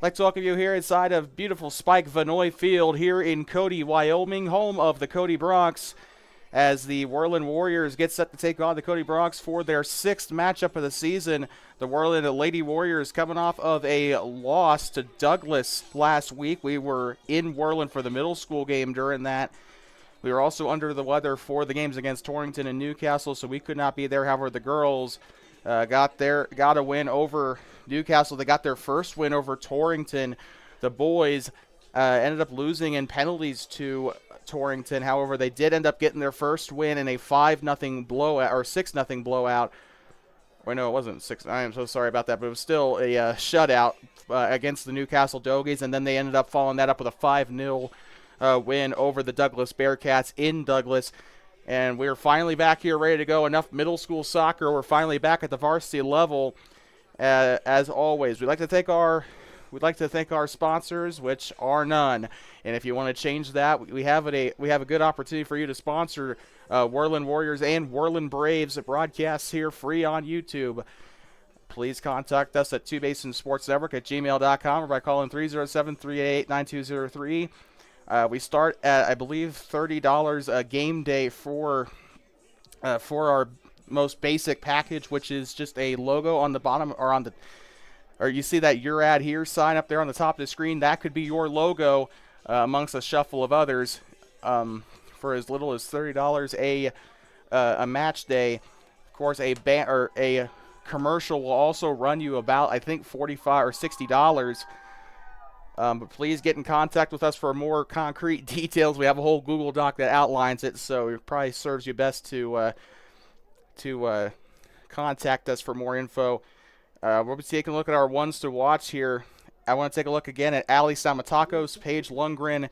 I'd like to welcome you here inside of beautiful Spike Vannoy Field here in Cody, Wyoming, home of the Cody Bronx, as the Worland Warriors get set to take on the Cody Bronx for their 6th matchup of the season. The Worland Lady Warriors coming off of a loss to Douglas last week. We were in Worland for the middle school game during that. We were also under the weather for the games against Torrington and Newcastle, so we could not be there. However, the girls got a win over Newcastle. They got their first win over Torrington. The boys ended up losing in penalties to Torrington. However, they did end up getting their first win in a 5-0 blowout or 6-0 blowout. Wait, no, it wasn't 6. I am so sorry about that, but it was still a shutout against the Newcastle Doggies, and then they ended up following that up with a 5-0 win over the Douglas Bearcats in Douglas. And we're finally back here ready to go. Enough middle school soccer. We're finally back at the varsity level. As always, we'd like to thank our sponsors, which are none. And if you want to change that, we have a good opportunity for you to sponsor Worland Warriors and Worland Braves broadcasts here free on YouTube. Please contact us at twobasinsportsnetwork@gmail.com or by calling 307-388-9203. We start at, I believe, $30 a game day for our most basic package, which is just a logo on the bottom or you see that Your Ad Here sign up there on the top of the screen. That could be your logo amongst a shuffle of others for as little as $30 a match day. Of course, a commercial will also run you about, I think, $45 or $60. But please get in contact with us for more concrete details. We have a whole Google Doc that outlines it, so it probably serves you best to contact us for more info. We'll be taking a look at our ones to watch here. I want to take a look again at Ali Samatakos, Paige Lundgren,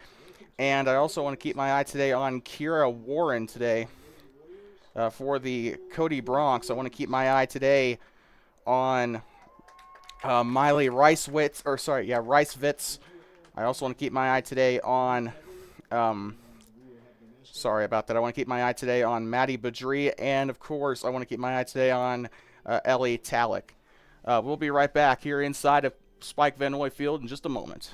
and I also want to keep my eye today on Kira Warren today for the Cody Bronx. I want to keep my eye today on Miley Ricewitz. I also want to keep my eye today on sorry about that. I want to keep my eye today on Maddie Badri, and of course I want to keep my eye today on Ellie Talik. We'll be right back here inside of Spike Vannoy Field in just a moment.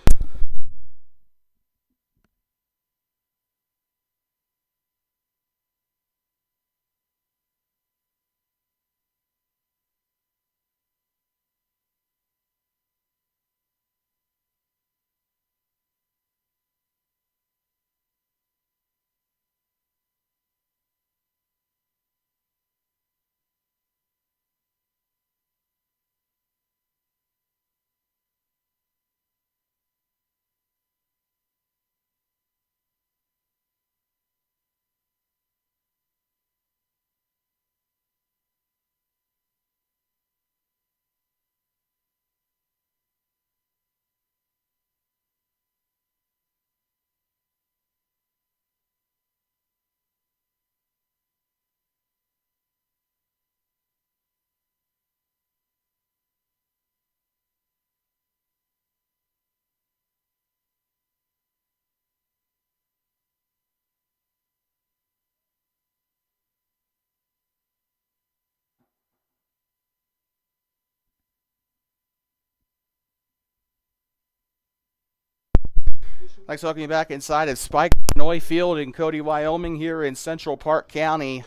Thanks for welcoming me back inside of Spike Vannoy Field in Cody, Wyoming, here in Central Park County.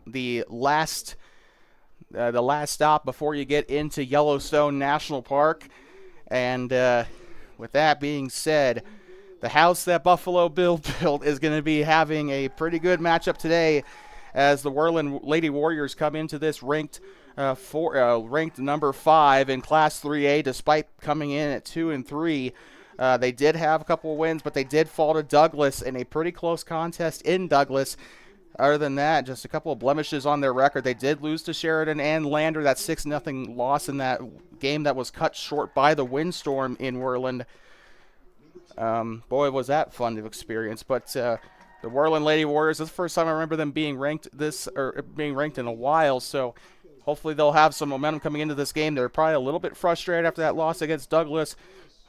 The last stop before you get into Yellowstone National Park. And with that being said, the house that Buffalo Bill built is going to be having a pretty good matchup today as the Worland Lady Warriors come into this ranked number 5 in Class 3A, despite coming in at 2-3. They did have a couple of wins, but they did fall to Douglas in a pretty close contest in Douglas. Other than that, just a couple of blemishes on their record. They did lose to Sheridan and Lander, that 6-0 loss in that game that was cut short by the windstorm in Worland. Boy, was that fun to experience. But the Worland Lady Warriors, this is the first time I remember them being ranked in a while, so hopefully they'll have some momentum coming into this game. They're probably a little bit frustrated after that loss against Douglas.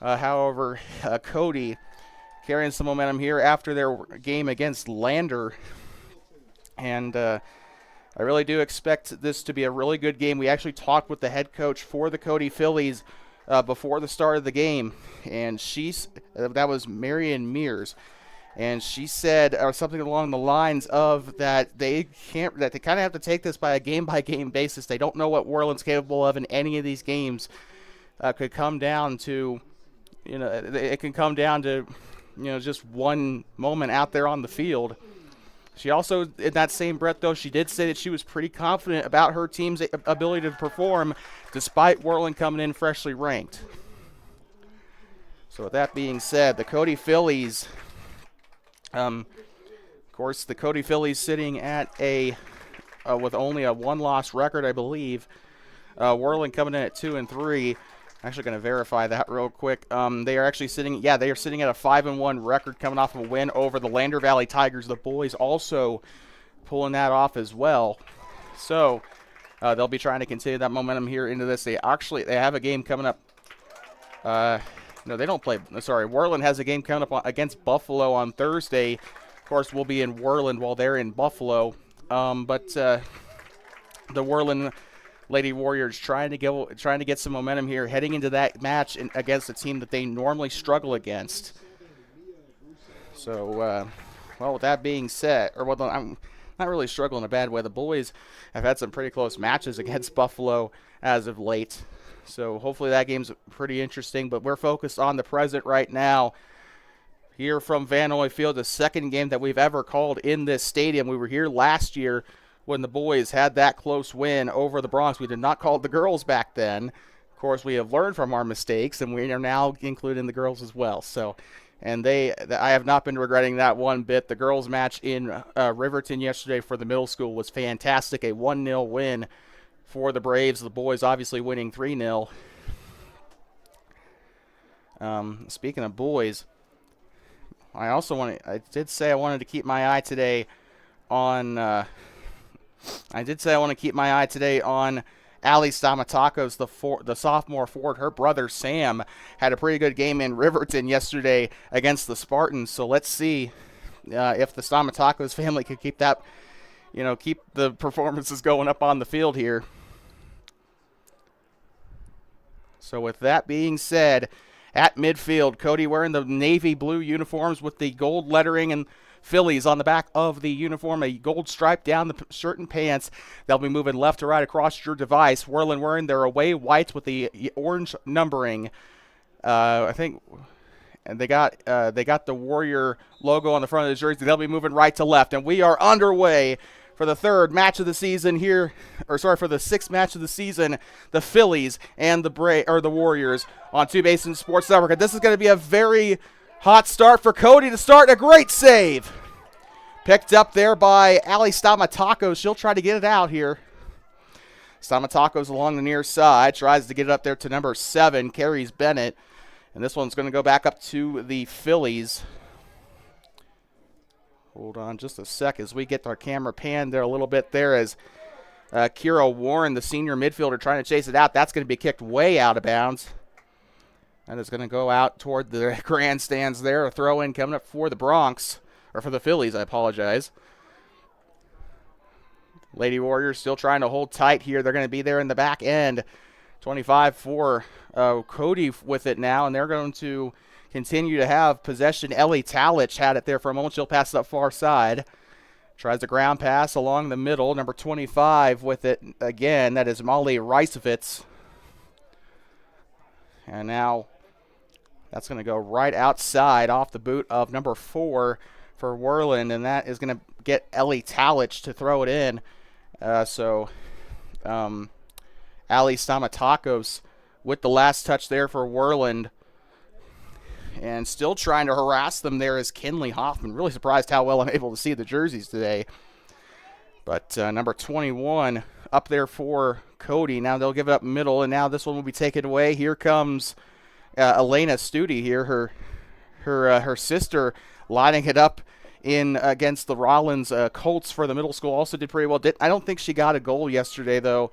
However, Cody carrying some momentum here after their game against Lander. And I really do expect this to be a really good game. We actually talked with the head coach for the Cody Phillies before the start of the game, and that was Marion Mears, and she said something along the lines of that they kind of have to take this by a game-by-game basis. They don't know what Worland's capable of in any of these games. Could come down to, it can come down to, just one moment out there on the field. She also, in that same breath, though, she did say that she was pretty confident about her team's ability to perform despite Worland coming in freshly ranked. So with that being said, the Cody Phillies, of course, the Cody Phillies sitting at with only a one-loss record, I believe. Worland coming in at 2-3. Actually going to verify that real quick. They are actually sitting at a 5-1 record coming off of a win over the Lander Valley Tigers. The boys also pulling that off as well. So they'll be trying to continue that momentum here into this. They have a game coming up. No, they don't play. Sorry, Worland has a game coming up against Buffalo on Thursday. Of course, we'll be in Worland while they're in Buffalo. But the Worland Lady Warriors trying to get some momentum here, heading into that match against a team that they normally struggle against. So, with that being said, I'm not really struggling in a bad way. The boys have had some pretty close matches against Buffalo as of late. So hopefully that game's pretty interesting. But we're focused on the present right now. Here from Vannoy Field, the second game that we've ever called in this stadium. We were here last year when the boys had that close win over the Bronx. We did not call the girls back then. Of course, we have learned from our mistakes, and we are now including the girls as well. So, and I have not been regretting that one bit. The girls' match in Riverton yesterday for the middle school was fantastic. A 1-0 win for the Braves. The boys obviously winning 3-0. Speaking of boys, I did say I wanted to keep my eye today on Allie Stamatakos, the sophomore forward. Her brother Sam had a pretty good game in Riverton yesterday against the Spartans. So let's see if the Stamatakos family could keep that, keep the performances going up on the field here. So with that being said, at midfield, Cody wearing the navy blue uniforms with the gold lettering and Phillies on the back of the uniform, a gold stripe down the shirt and pants. They'll be moving left to right across your device. Worland wearing their away whites with the orange numbering. I think, and they got the Warrior logo on the front of the jersey. They'll be moving right to left, and we are underway for the third match of the season here, for the sixth match of the season. The Phillies and the Warriors on Two Basin Sports Network. And this is going to be a very hot start for Cody to start. A great save. Picked up there by Allie Stamatakos. She'll try to get it out here. Stamatakos along the near side. Tries to get it up there to number 7, Carries Bennett. And this one's going to go back up to the Phillies. Hold on just a sec as we get our camera panned there a little bit there as Kira Warren, the senior midfielder, trying to chase it out. That's going to be kicked way out of bounds. And it's going to go out toward the grandstands there. A throw-in coming up for the Bronx, or for the Phillies, I apologize. Lady Warriors still trying to hold tight here. They're going to be there in the back end. 25 for Cody with it now, and they're going to continue to have possession. Ellie Talich had it there for a moment. She'll pass it up far side. Tries a ground pass along the middle. Number 25 with it again. That is Molly Reisovitz. And now that's going to go right outside off the boot of number 4 for Worland. And that is going to get Ellie Talich to throw it in. Ali Stamatakos with the last touch there for Worland. And still trying to harass them there is Kinley Hoffman. Really surprised how well I'm able to see the jerseys today. But number 21 up there for Cody. Now they'll give it up middle, and now this one will be taken away. Here comes Elena Studi here, her sister lining it up in against the Rollins Colts for the middle school. Also did pretty well. I don't think she got a goal yesterday, though.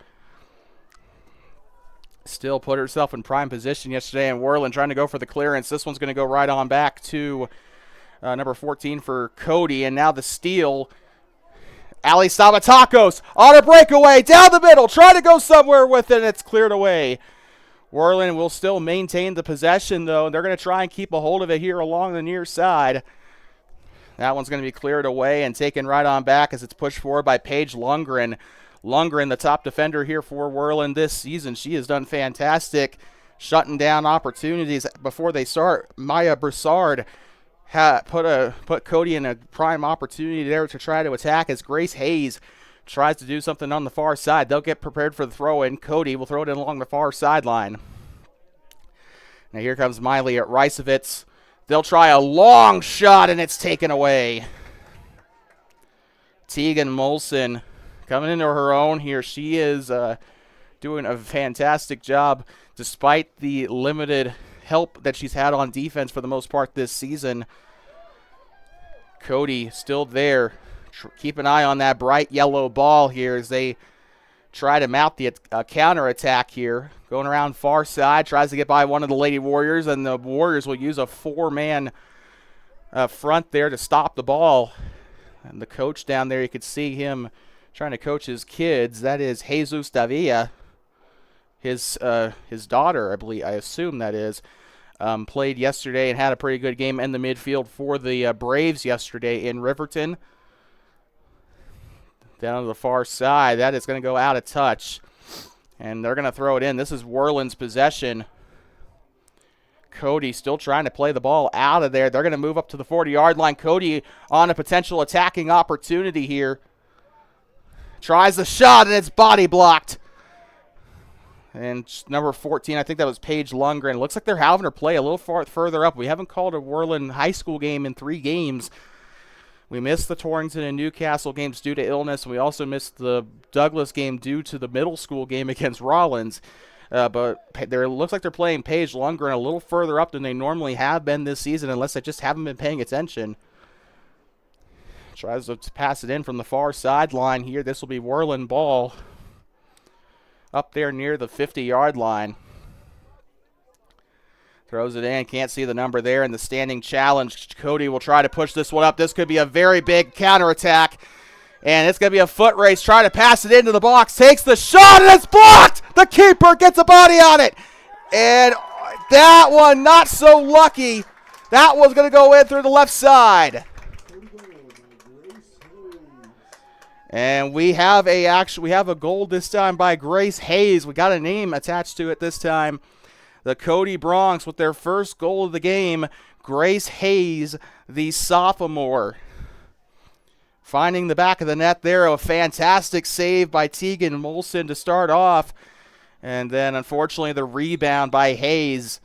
Still put herself in prime position yesterday, and Worland trying to go for the clearance. This one's going to go right on back to number 14 for Cody, and now the steal. Ali Stamatakos on a breakaway down the middle, trying to go somewhere with it, and it's cleared away. Worland will still maintain the possession, though. They're going to try and keep a hold of it here along the near side. That one's going to be cleared away and taken right on back as it's pushed forward by Paige Lundgren. Lundgren, the top defender here for Worland this season. She has done fantastic shutting down opportunities before they start. Maya Broussard put Cody in a prime opportunity there to try to attack as Grace Hayes tries to do something on the far side. They'll get prepared for the throw-in. Cody will throw it in along the far sideline. Now here comes Miley at Ricevitz. They'll try a long shot, and it's taken away. Tegan Molson coming into her own here. She is doing a fantastic job despite the limited help that she's had on defense for the most part this season. Cody still there. Keep an eye on that bright yellow ball here as they try to mount the counterattack here. Going around far side, tries to get by one of the Lady Warriors, and the Warriors will use a four-man front there to stop the ball. And the coach down there, you could see him trying to coach his kids. That is Jesus Davia, his daughter, I assume that is. Played yesterday and had a pretty good game in the midfield for the Braves yesterday in Riverton. Down to the far side, that is going to go out of touch. And they're going to throw it in. This is Worland's possession. Cody still trying to play the ball out of there. They're going to move up to the 40-yard line. Cody on a potential attacking opportunity here. Tries the shot, and it's body blocked. And number 14, I think that was Paige Lundgren. Looks like they're having her play a little further up. We haven't called a Worland high school game in 3 games. We missed the Torrington and Newcastle games due to illness, and we also missed the Douglas game due to the middle school game against Rollins. But it looks like they're playing Paige Lundgren a little further up than they normally have been this season, unless they just haven't been paying attention. Tries to pass it in from the far sideline here. This will be Worland ball up there near the 50-yard line. Throws it in, can't see the number there in the standing challenge. Cody will try to push this one up. This could be a very big counterattack. And it's going to be a foot race. Try to pass it into the box. Takes the shot, and it's blocked! The keeper gets a body on it. And that one, not so lucky. That one's going to go in through the left side. And we have a goal this time by Grace Hayes. We got a name attached to it this time. The Cody Bronx with their first goal of the game. Grace Hayes, the sophomore. Finding the back of the net there. A fantastic save by Tegan Molson to start off. And then, unfortunately, the rebound by Hayes.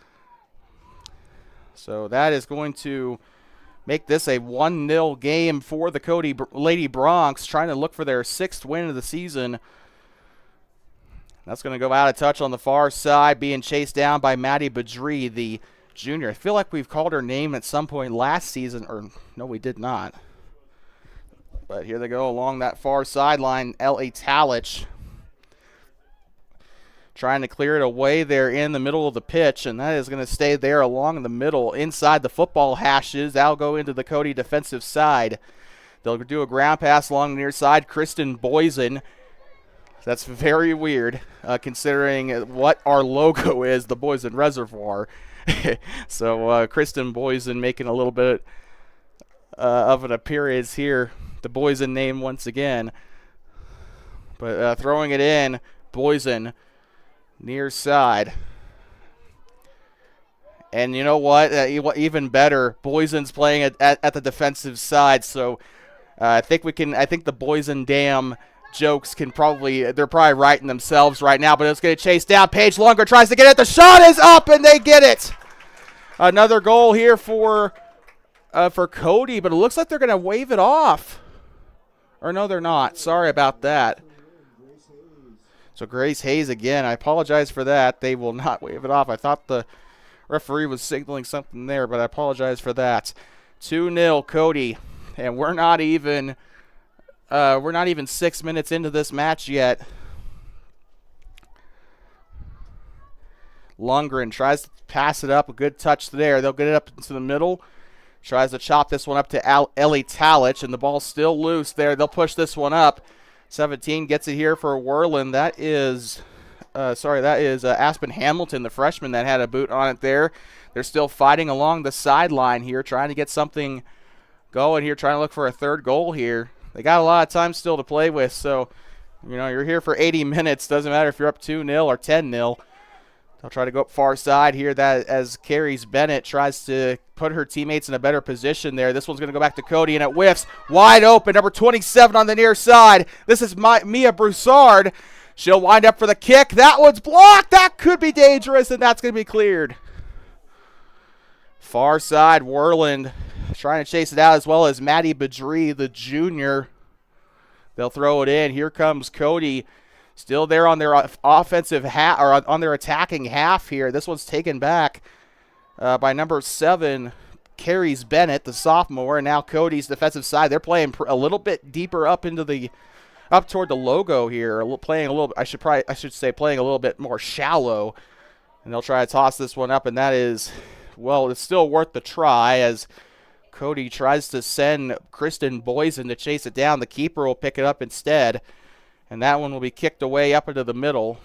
So that is going to make this a 1-0 game for the Cody Lady Bronx, trying to look for their 6th win of the season. That's going to go out of touch on the far side, being chased down by Maddie Badri, the junior. I feel like we've called her name at some point last season, or no, we did not. But here they go along that far sideline. L.A. Talich trying to clear it away there in the middle of the pitch, and that is going to stay there along the middle inside the football hashes. That'll go into the Cody defensive side. They'll do a ground pass along the near side. Kristen Boysen. That's very weird, considering what our logo is, the Boysen Reservoir. So Kristen Boysen making a little bit of an appearance here. The Boysen name once again. But throwing it in, Boysen near side. And you know what? Even better, Boysen's playing at the defensive side. So I think the Boysen Dam jokes they're probably writing themselves right now, but it's going to chase down. Paige Lundgren tries to get it. The shot is up, and they get it. Another goal here for Cody, but it looks like they're going to wave it off. Or no, they're not. Sorry about that. So Grace Hayes again. I apologize for that. They will not wave it off. I thought the referee was signaling something there, but I apologize for that. 2-0 Cody, and we're not even 6 minutes into this match yet. Lundgren tries to pass it up. A good touch there. They'll get it up into the middle. Tries to chop this one up to Ellie Talich, and the ball's still loose there. They'll push this one up. 17 gets it here for Worland. That is that is Aspen Hamilton, the freshman, that had a boot on it there. They're still fighting along the sideline here, trying to get something going here, trying to look for a third goal here. They got a lot of time still to play with, so, you know, you're here for 80 minutes. Doesn't matter if you're up 2-0 or 10-0. They'll try to go up far side here that as Carries Bennett tries to put her teammates in a better position there. This one's going to go back to Cody, and it whiffs. Wide open, number 27 on the near side. This is Mia Broussard. She'll wind up for the kick. That one's blocked. That could be dangerous, and that's going to be cleared. Far side, Worland trying to chase it out, as well as Maddie Badri, the junior. They'll throw it in. Here comes Cody. Still there on their offensive half, or on their attacking half here. This one's taken back by number 7, Carries Bennett, the sophomore, and now Cody's defensive side. They're playing a little bit deeper up toward the logo here. Playing a little. I should say playing a little bit more shallow, and they'll try to toss this one up, and that is, well, it's still worth the try as Cody tries to send Kristen Boysen to chase it down. The keeper will pick it up instead. And that one will be kicked away up into the middle.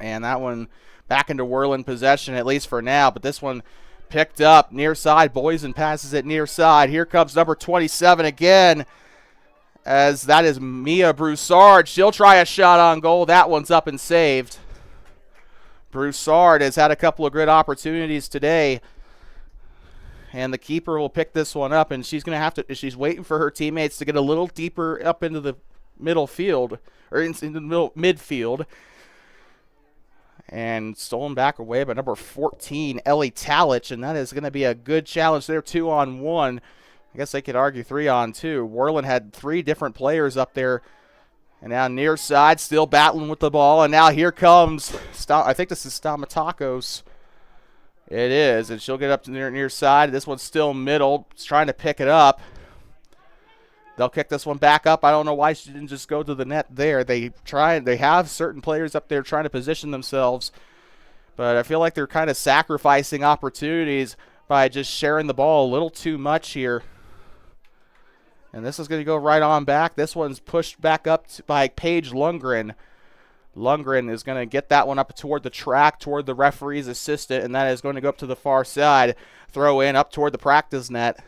And that one back into Worland possession, at least for now. But this one picked up near side. Boysen passes it near side. Here comes number 27 again, as that is Mia Broussard. She'll try a shot on goal. That one's up and saved. Broussard has had a couple of good opportunities today. And the keeper will pick this one up. And she's going to have to, she's waiting for her teammates to get a little deeper up into the middle field, or in the middle midfield, and stolen back away by number 14, Ellie Talich, and that is going to be a good challenge there. 2-on-1. I guess they could argue 3-on-2. Worland had 3 different players up there, and now near side, still battling with the ball, and now here comes, I think this is Stamatakos. It is, and she'll get up to the near side. This one's still middle, trying to pick it up. They'll kick this one back up. I don't know why she didn't just go to the net there. They have certain players up there trying to position themselves, but I feel like they're kind of sacrificing opportunities by just sharing the ball a little too much here. And this is going to go right on back. This one's pushed back up by Paige Lundgren. Lundgren is going to get that one up toward the track, toward the referee's assistant, and that is going to go up to the far side. Throw in up toward the practice net.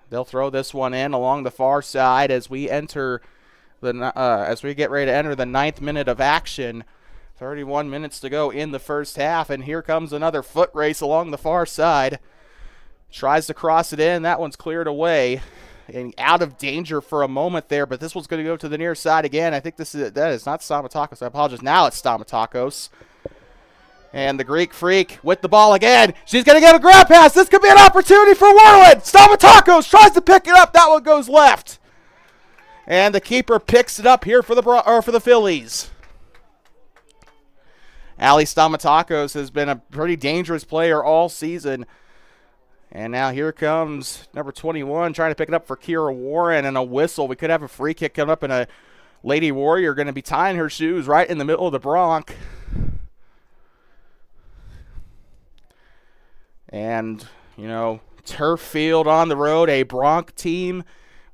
They'll throw this one in along the far side as we enter as we get ready to enter the 9th minute of action. 31 minutes to go in the first half, and here comes another foot race along the far side. Tries to cross it in. That one's cleared away and out of danger for a moment there, but this one's going to go to the near side again. I think that is not Stamatakos. I apologize. Now it's Stamatakos. And the Greek Freak with the ball again. She's going to get a grab pass. This could be an opportunity for Worland. Stamatakos tries to pick it up. That one goes left. And the keeper picks it up here for the Phillies. Ali Stamatakos has been a pretty dangerous player all season. And now here comes number 21 trying to pick it up for Kira Warren, and a whistle. We could have a free kick coming up, and a Lady Warrior going to be tying her shoes right in the middle of the Bronc. And, you know, turf field on the road, a Bronc team.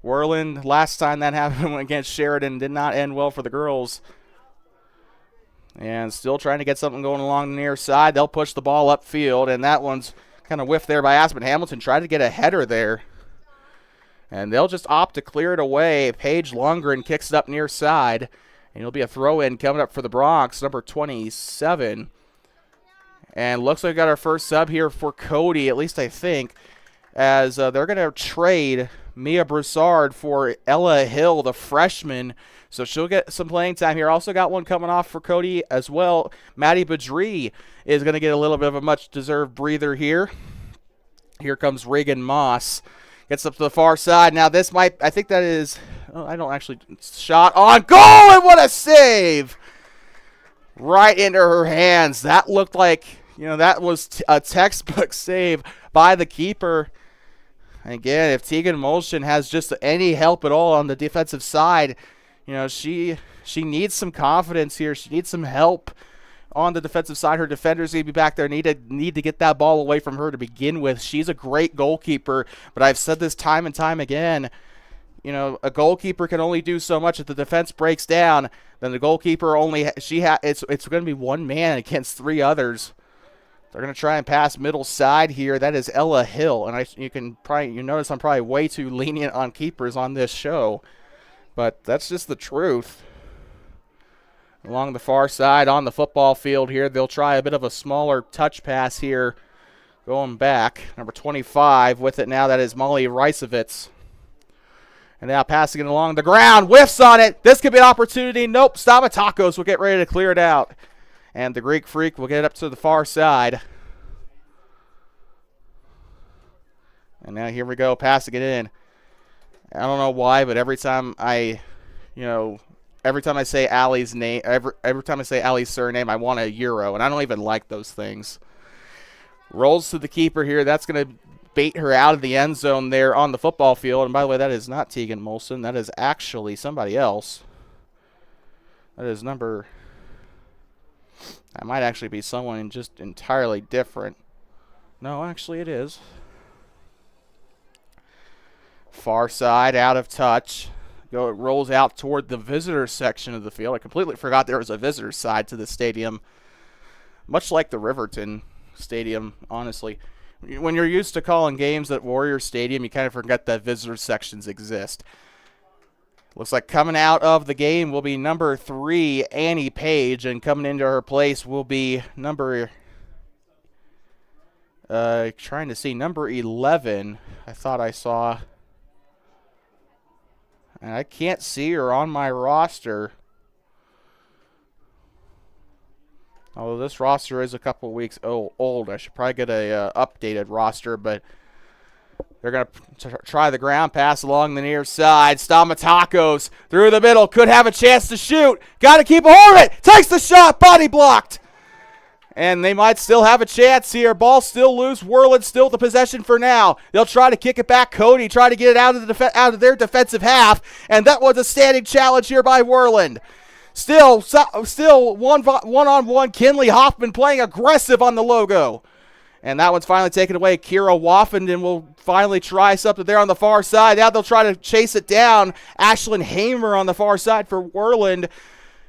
Worland, last time that happened against Sheridan, did not end well for the girls. And still trying to get something going along the near side. They'll push the ball upfield, and that one's kind of whiffed there by Aspen Hamilton. Tried to get a header there. And they'll just opt to clear it away. Paige Lundgren kicks it up near side. And it'll be a throw-in coming up for the Bronx, number 27. And looks like we got our first sub here for Cody, at least I think, as they're going to trade Mia Broussard for Ella Hill, the freshman. So she'll get some playing time here. Also got one coming off for Cody as well. Maddie Badri is going to get a little bit of a much-deserved breather here. Here comes Reagan Moss. Gets up to the far side. Now this might, I think that is, oh, I don't actually, shot on goal, and what a save! Right into her hands. That looked like, you know, that was a textbook save by the keeper. Again, if Tegan Molshin has just any help at all on the defensive side, you know, she needs some confidence here. She needs some help on the defensive side. Her defenders need to be back there, need to get that ball away from her to begin with. She's a great goalkeeper, but I've said this time and time again, a goalkeeper can only do so much. If the defense breaks down, then the goalkeeper it's going to be one man against three others. They're going to try and pass middle side here. That is Ella Hill, and you notice I'm probably way too lenient on keepers on this show, but that's just the truth. Along the far side on the football field here, they'll try a bit of a smaller touch pass here, going back. Number 25 with it now. That is Molly Reisovitz. And now passing it along the ground. Whiffs on it. This could be an opportunity. Nope. Stamatakos will get ready to clear it out. And the Greek Freak will get it up to the far side. And now here we go, passing it in. I don't know why, but every time I say Allie's name, every time I say Allie's surname, I want a euro, and I don't even like those things. Rolls to the keeper here. That's going to bait her out of the end zone there on the football field. And by the way, that is not Tegan Molson. That is actually somebody else. That is that might actually be someone just entirely different. No, actually it is. Far side, out of touch. It rolls out toward the visitor section of the field. I completely forgot there was a visitor side to the stadium. Much like the Riverton Stadium, honestly. When you're used to calling games at Warrior Stadium, you kind of forget that visitor sections exist. Looks like coming out of the game will be number 3, Annie Page, and coming into her place will be number 11. I thought I saw, and I can't see her on my roster. Although this roster is a couple weeks old, I should probably get a updated roster, but they're going to try the ground pass along the near side. Stamatakos through the middle, could have a chance to shoot. Got to keep a hold of it. Takes the shot, body blocked. And they might still have a chance here. Ball still loose. Worland still the possession for now. They'll try to kick it back. Cody try to get it out of their defensive half, and that was a standing challenge here by Worland. Still one-on-one. Kinley Hoffman playing aggressive on the logo. And that one's finally taken away. Kira Woffenden will finally try something there on the far side. Now they'll try to chase it down. Ashlyn Hamer on the far side for Worland.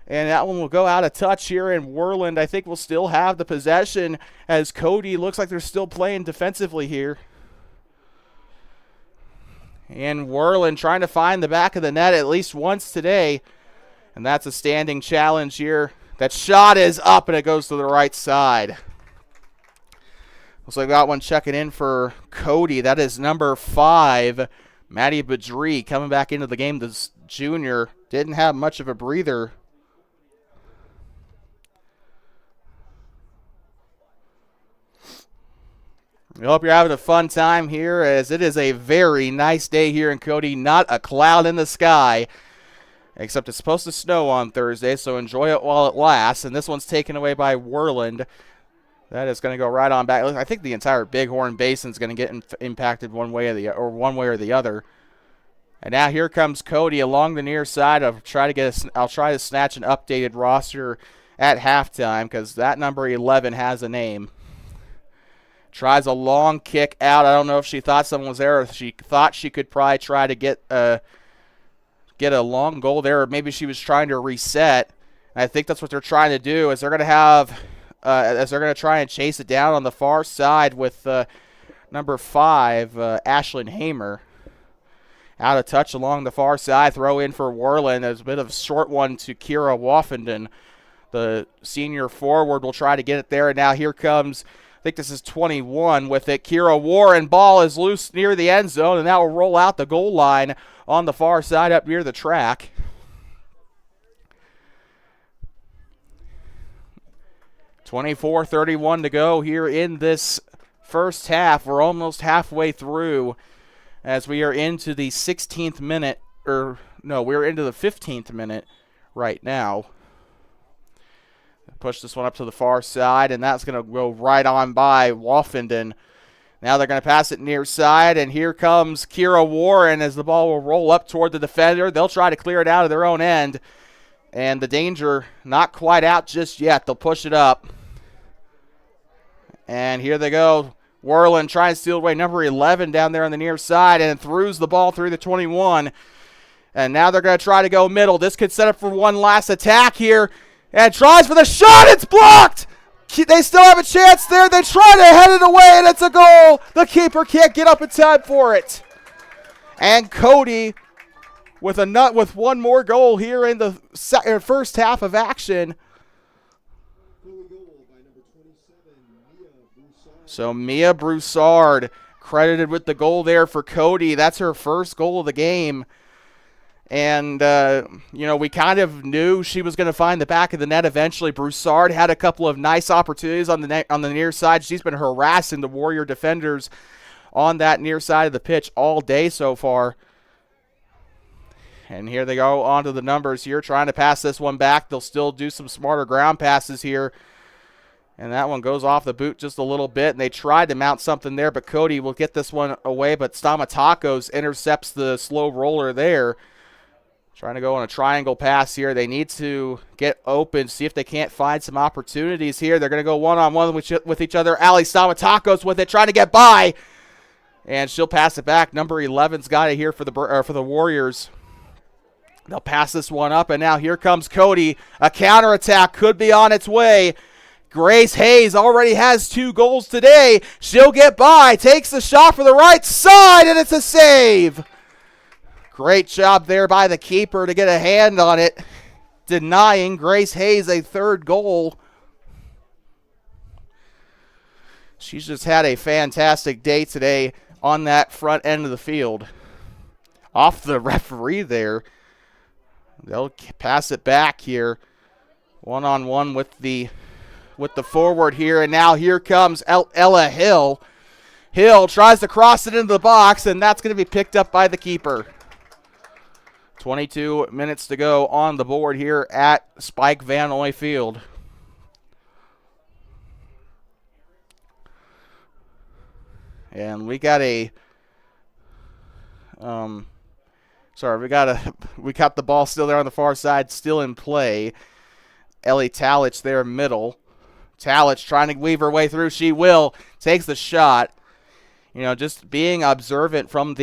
And that one will go out of touch here. And Worland, I think, will still have the possession as Cody looks like they're still playing defensively here. And Worland trying to find the back of the net at least once today. And that's a standing challenge here. That shot is up, and it goes to the right side. Looks like we got one checking in for Cody. That is number 5, Maddie Badri, coming back into the game. This junior didn't have much of a breather. We hope you're having a fun time here, as it is a very nice day here in Cody. Not a cloud in the sky. Except it's supposed to snow on Thursday, so enjoy it while it lasts. And this one's taken away by Worland. That is going to go right on back. I think the entire Bighorn Basin is going to get impacted one way or the other. And now here comes Cody along the near side. I'll try to snatch an updated roster at halftime, because that number 11 has a name. Tries a long kick out. I don't know if she thought someone was there, or if she thought she could probably try to get a long goal there, or maybe she was trying to reset. And I think that's what they're trying to do, is they're going to try and chase it down on the far side with number 5, Ashlyn Hamer. Out of touch along the far side. Throw in for Worland. There's a bit of a short one to Kira Woffenden. The senior forward will try to get it there. And now here comes, I think this is 21 with it. Kira Warren. Ball is loose near the end zone, and that will roll out the goal line on the far side up near the track. .24:31 to go here in this first half. We're almost halfway through, as we are into the 16th minute, we're into the 15th minute right now. Push this one up to the far side, and that's going to go right on by Woffenden. Now they're going to pass it near side, and here comes Kira Warren as the ball will roll up toward the defender. They'll try to clear it out of their own end, and the danger not quite out just yet. They'll push it up. And here they go. Worland trying to steal away number 11 down there on the near side, and throws the ball through the 21. And now they're going to try to go middle. This could set up for one last attack here. And tries for the shot. It's blocked. They still have a chance there. They try to head it away, and it's a goal. The keeper can't get up in time for it. And Cody with one more goal here in the first half of action. So Mia Broussard credited with the goal there for Cody. That's her first goal of the game. And, we kind of knew she was going to find the back of the net eventually. Broussard had a couple of nice opportunities on the near side. She's been harassing the Warrior defenders on that near side of the pitch all day so far. And here they go onto the numbers here, trying to pass this one back. They'll still do some smarter ground passes here. And that one goes off the boot just a little bit. And they tried to mount something there, but Cody will get this one away. But Stamatakos intercepts the slow roller there. Trying to go on a triangle pass here. They need to get open, see if they can't find some opportunities here. They're going to go one-on-one with each other. Ali Stamatakos with it, trying to get by. And she'll pass it back. Number 11's got it here for the Warriors. They'll pass this one up, and now here comes Cody. A counterattack could be on its way. Grace Hayes already has 2 goals today. She'll get by, takes the shot for the right side, and it's a save. Great job there by the keeper to get a hand on it, denying Grace Hayes a 3rd goal. She's just had a fantastic day today on that front end of the field. Off the referee there. They'll pass it back here. One-on-one with the forward here, and now here comes Ella Hill. Hill tries to cross it into the box, and that's going to be picked up by the keeper. 22 minutes to go on the board here at Spike Vannoy Field. And we got we got the ball still there on the far side, still in play. Ellie Talich there middle. Talich trying to weave her way through. She will. Takes the shot. Just being observant from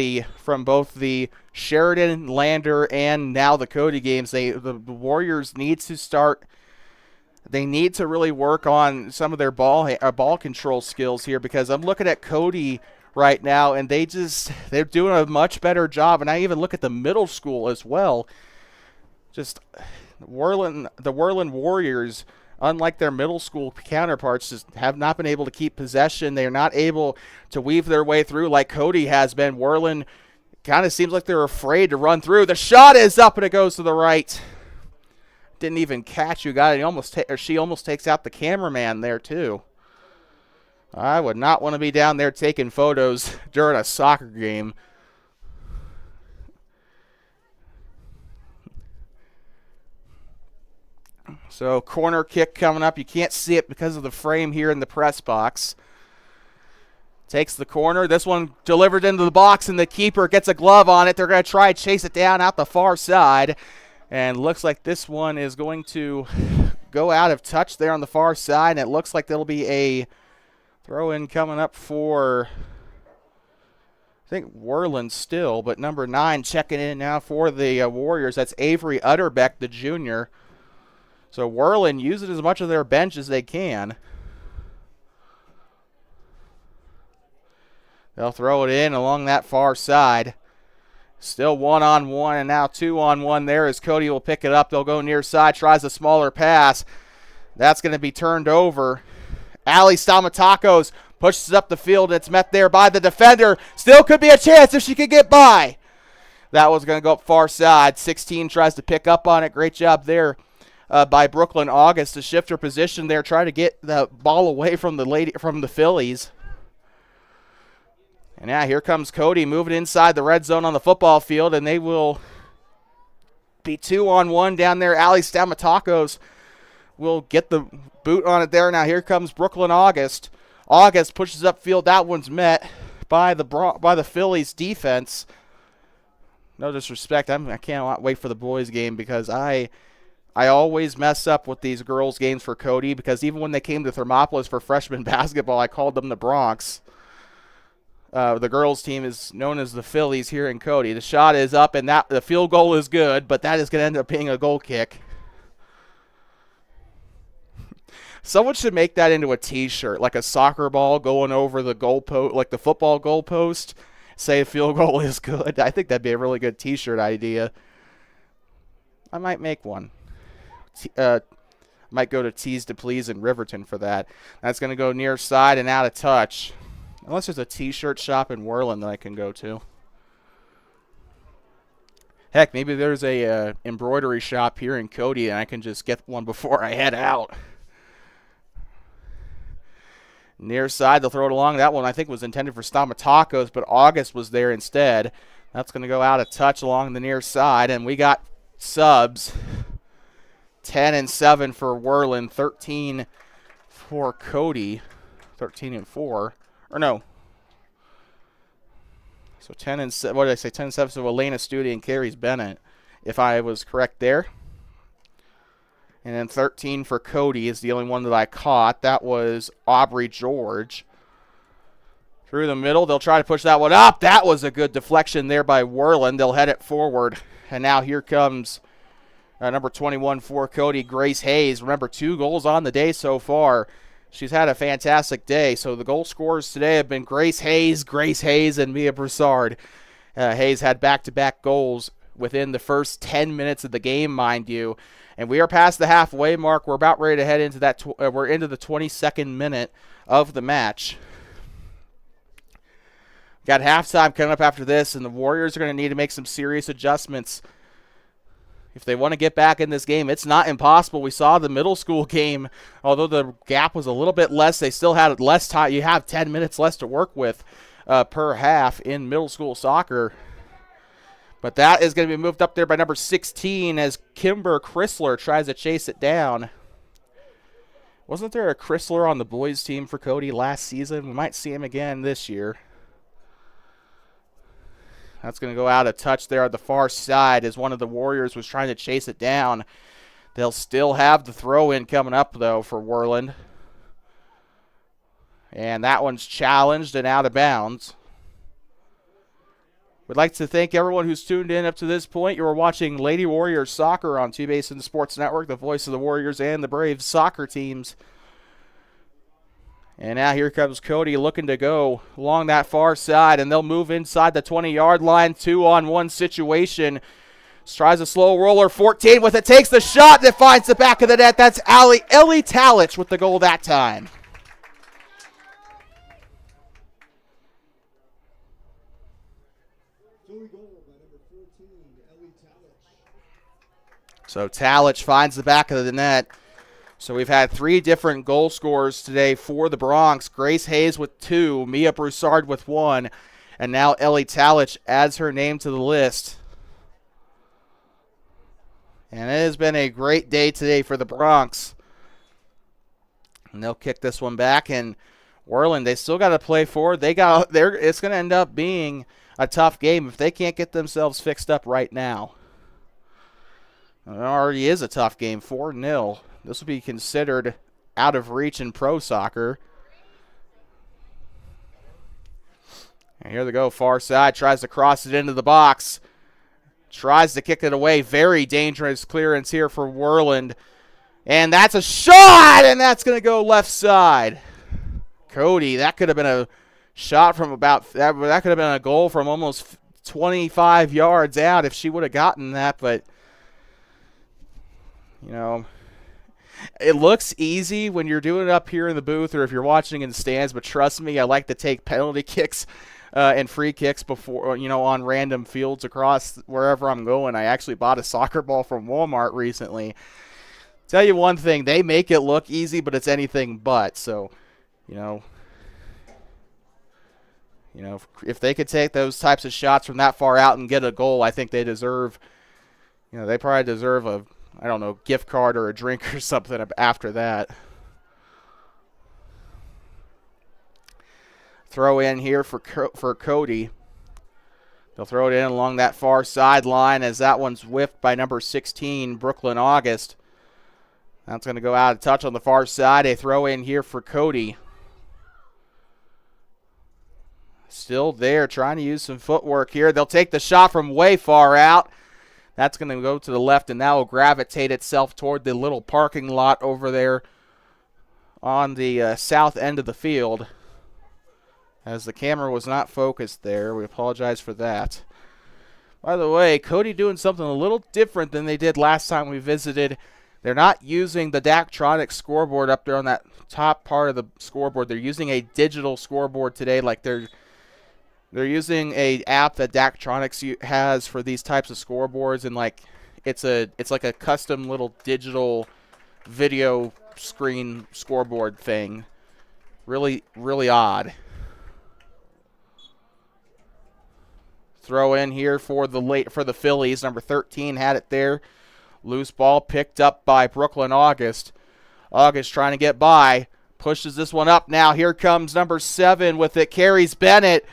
both the Sheridan, Lander, and now the Cody games. The Warriors need to start. They need to really work on some of their ball control skills here, because I'm looking at Cody right now, and they're doing a much better job. And I even look at the middle school as well. Just the Worland Warriors, unlike their middle school counterparts, just have not been able to keep possession. They're not able to weave their way through like Cody has been. Worland kind of seems like they're afraid to run through. The shot is up, and it goes to the right. Didn't even catch who got it. She almost takes out the cameraman there, too. I would not want to be down there taking photos during a soccer game. So corner kick coming up. You can't see it because of the frame here in the press box. Takes the corner. This one delivered into the box, and the keeper gets a glove on it. They're going to try and chase it down out the far side. And looks like this one is going to go out of touch there on the far side. And it looks like there'll be a throw-in coming up for, I think, Worland still. But number 9 checking in now for the Warriors. That's Avery Utterbeck, the junior. So Worland uses as much of their bench as they can. They'll throw it in along that far side. Still 1-on-1, and now 2-on-1 there as Cody will pick it up. They'll go near side, tries a smaller pass. That's going to be turned over. Ali Stamatakos pushes it up the field, and it's met there by the defender. Still could be a chance if she could get by. That was going to go up far side. 16 tries to pick up on it. Great job there by Brooklyn August to shift her position there, try to get the ball away from the Phillies. And now here comes Cody moving inside the red zone on the football field, and they will be 2-on-1 down there. Ali Stamatakos will get the boot on it there. Now here comes Brooklyn August. August pushes upfield. That one's met by the Phillies defense. No disrespect. I can't wait for the boys game, because I always mess up with these girls games for Cody, because even when they came to Thermopolis for freshman basketball, I called them the Bronx. The girls' team is known as the Phillies here in Cody. The shot is up, and the field goal is good, but that is going to end up being a goal kick. Someone should make that into a T-shirt, like a soccer ball going over the goalpost, like the football goalpost. Say a field goal is good. I think that'd be a really good T-shirt idea. I might make one. Might go to Tees to Please in Riverton for that. That's going to go near side and out of touch. Unless there's a T-shirt shop in Worland that I can go to. Heck, maybe there's a embroidery shop here in Cody and I can just get one before I head out. Near side, they'll throw it along. That one I think was intended for Stamatacos, but August was there instead. That's going to go out of touch along the near side, and we got subs. 10 and 7 for Worland, 13 for Cody, 13 and 4. Or no. So 10 and 7. What did I say? 10 and 7. So Elena Studi and Carries Bennett, if I was correct there. And then 13 for Cody is the only one that I caught. That was Aubrey George. Through the middle, they'll try to push that one up. That was a good deflection there by Worland. They'll head it forward. And now here comes number 21 for Cody, Grace Hayes. Remember, 2 goals on the day so far. She's had a fantastic day. So the goal scorers today have been Grace Hayes, and Mia Broussard. Hayes had back-to-back goals within the first 10 minutes of the game, mind you. And we are past the halfway mark. We're about ready to head into that. We're into the 22nd minute of the match. Got halftime coming up after this, and the Warriors are going to need to make some serious adjustments if they want to get back in this game. It's not impossible. We saw the middle school game, although the gap was a little bit less, they still had less time. You have 10 minutes less to work with per half in middle school soccer. But that is going to be moved up there by number 16 as Kimber Chrysler tries to chase it down. Wasn't there a Chrysler on the boys team for Cody last season? We might see him again this year. That's going to go out of touch there at the far side as one of the Warriors was trying to chase it down. They'll still have the throw-in coming up, though, for Worland. And that one's challenged and out of bounds. We'd like to thank everyone who's tuned in up to this point. You are watching Lady Warriors Soccer on T-Basin Sports Network, the voice of the Warriors and the Braves soccer teams. And now here comes Cody looking to go along that far side, and they'll move inside the 20-yard line, 2-on-1 situation. Tries a slow roller, 14 with it, takes the shot that finds the back of the net. That's Ellie Talich with the goal that time. So Talich finds the back of the net. So we've had 3 different goal scorers today for the Bronx. Grace Hayes with 2, Mia Broussard with 1, and now Ellie Talich adds her name to the list. And it has been a great day today for the Bronx. And they'll kick this one back, and Worland, they still got to play forward. It's going to end up being a tough game if they can't get themselves fixed up right now. It already is a tough game, 4-0. This will be considered out of reach in pro soccer. And here they go, far side, tries to cross it into the box. Tries to kick it away. Very dangerous clearance here for Worland. And that's a shot, and that's going to go left side. Cody, that could have been a shot from that could have been a goal from almost 25 yards out if she would have gotten that, but you know, it looks easy when you're doing it up here in the booth or if you're watching in the stands, but trust me, I like to take penalty kicks and free kicks before, on random fields across wherever I'm going. I actually bought a soccer ball from Walmart recently. Tell you one thing, they make it look easy, but it's anything but. So, if they could take those types of shots from that far out and get a goal, I think they deserve, they probably deserve a, gift card or a drink or something after that. Throw in here for Cody. They'll throw it in along that far sideline as that one's whiffed by number 16, Brooklyn August. That's going to go out of touch on the far side. A throw in here for Cody. Still there, trying to use some footwork here. They'll take the shot from way far out. That's going to go to the left, and that will gravitate itself toward the little parking lot over there on the south end of the field. As the camera was not focused there, we apologize for that. By the way, Cody doing something a little different than they did last time we visited. They're not using the Daktronics scoreboard up there on that top part of the scoreboard. They're using a digital scoreboard today, like they're using a app that Daktronics has for these types of scoreboards, and like it's like a custom little digital video screen scoreboard thing. Really, really odd. Throw in here for the Phillies. Number 13 had it there. Loose ball picked up by Brooklyn August. August trying to get by. Pushes this one up now. Here comes number 7 with it. Carries Bennett.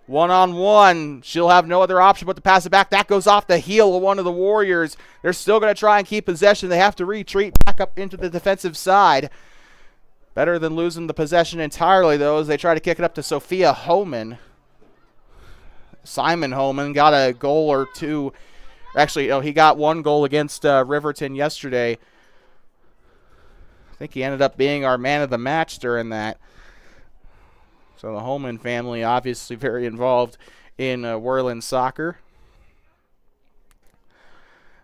One-on-one. She'll have no other option but to pass it back. That goes off the heel of one of the Warriors. They're still going to try and keep possession. They have to retreat back up into the defensive side. Better than losing the possession entirely, though, as they try to kick it up to Sophia Homan. Simon Homan got a goal or two. Actually, he got one goal against Riverton yesterday. I think he ended up being our man of the match during that. So the Holman family obviously very involved in Worland soccer.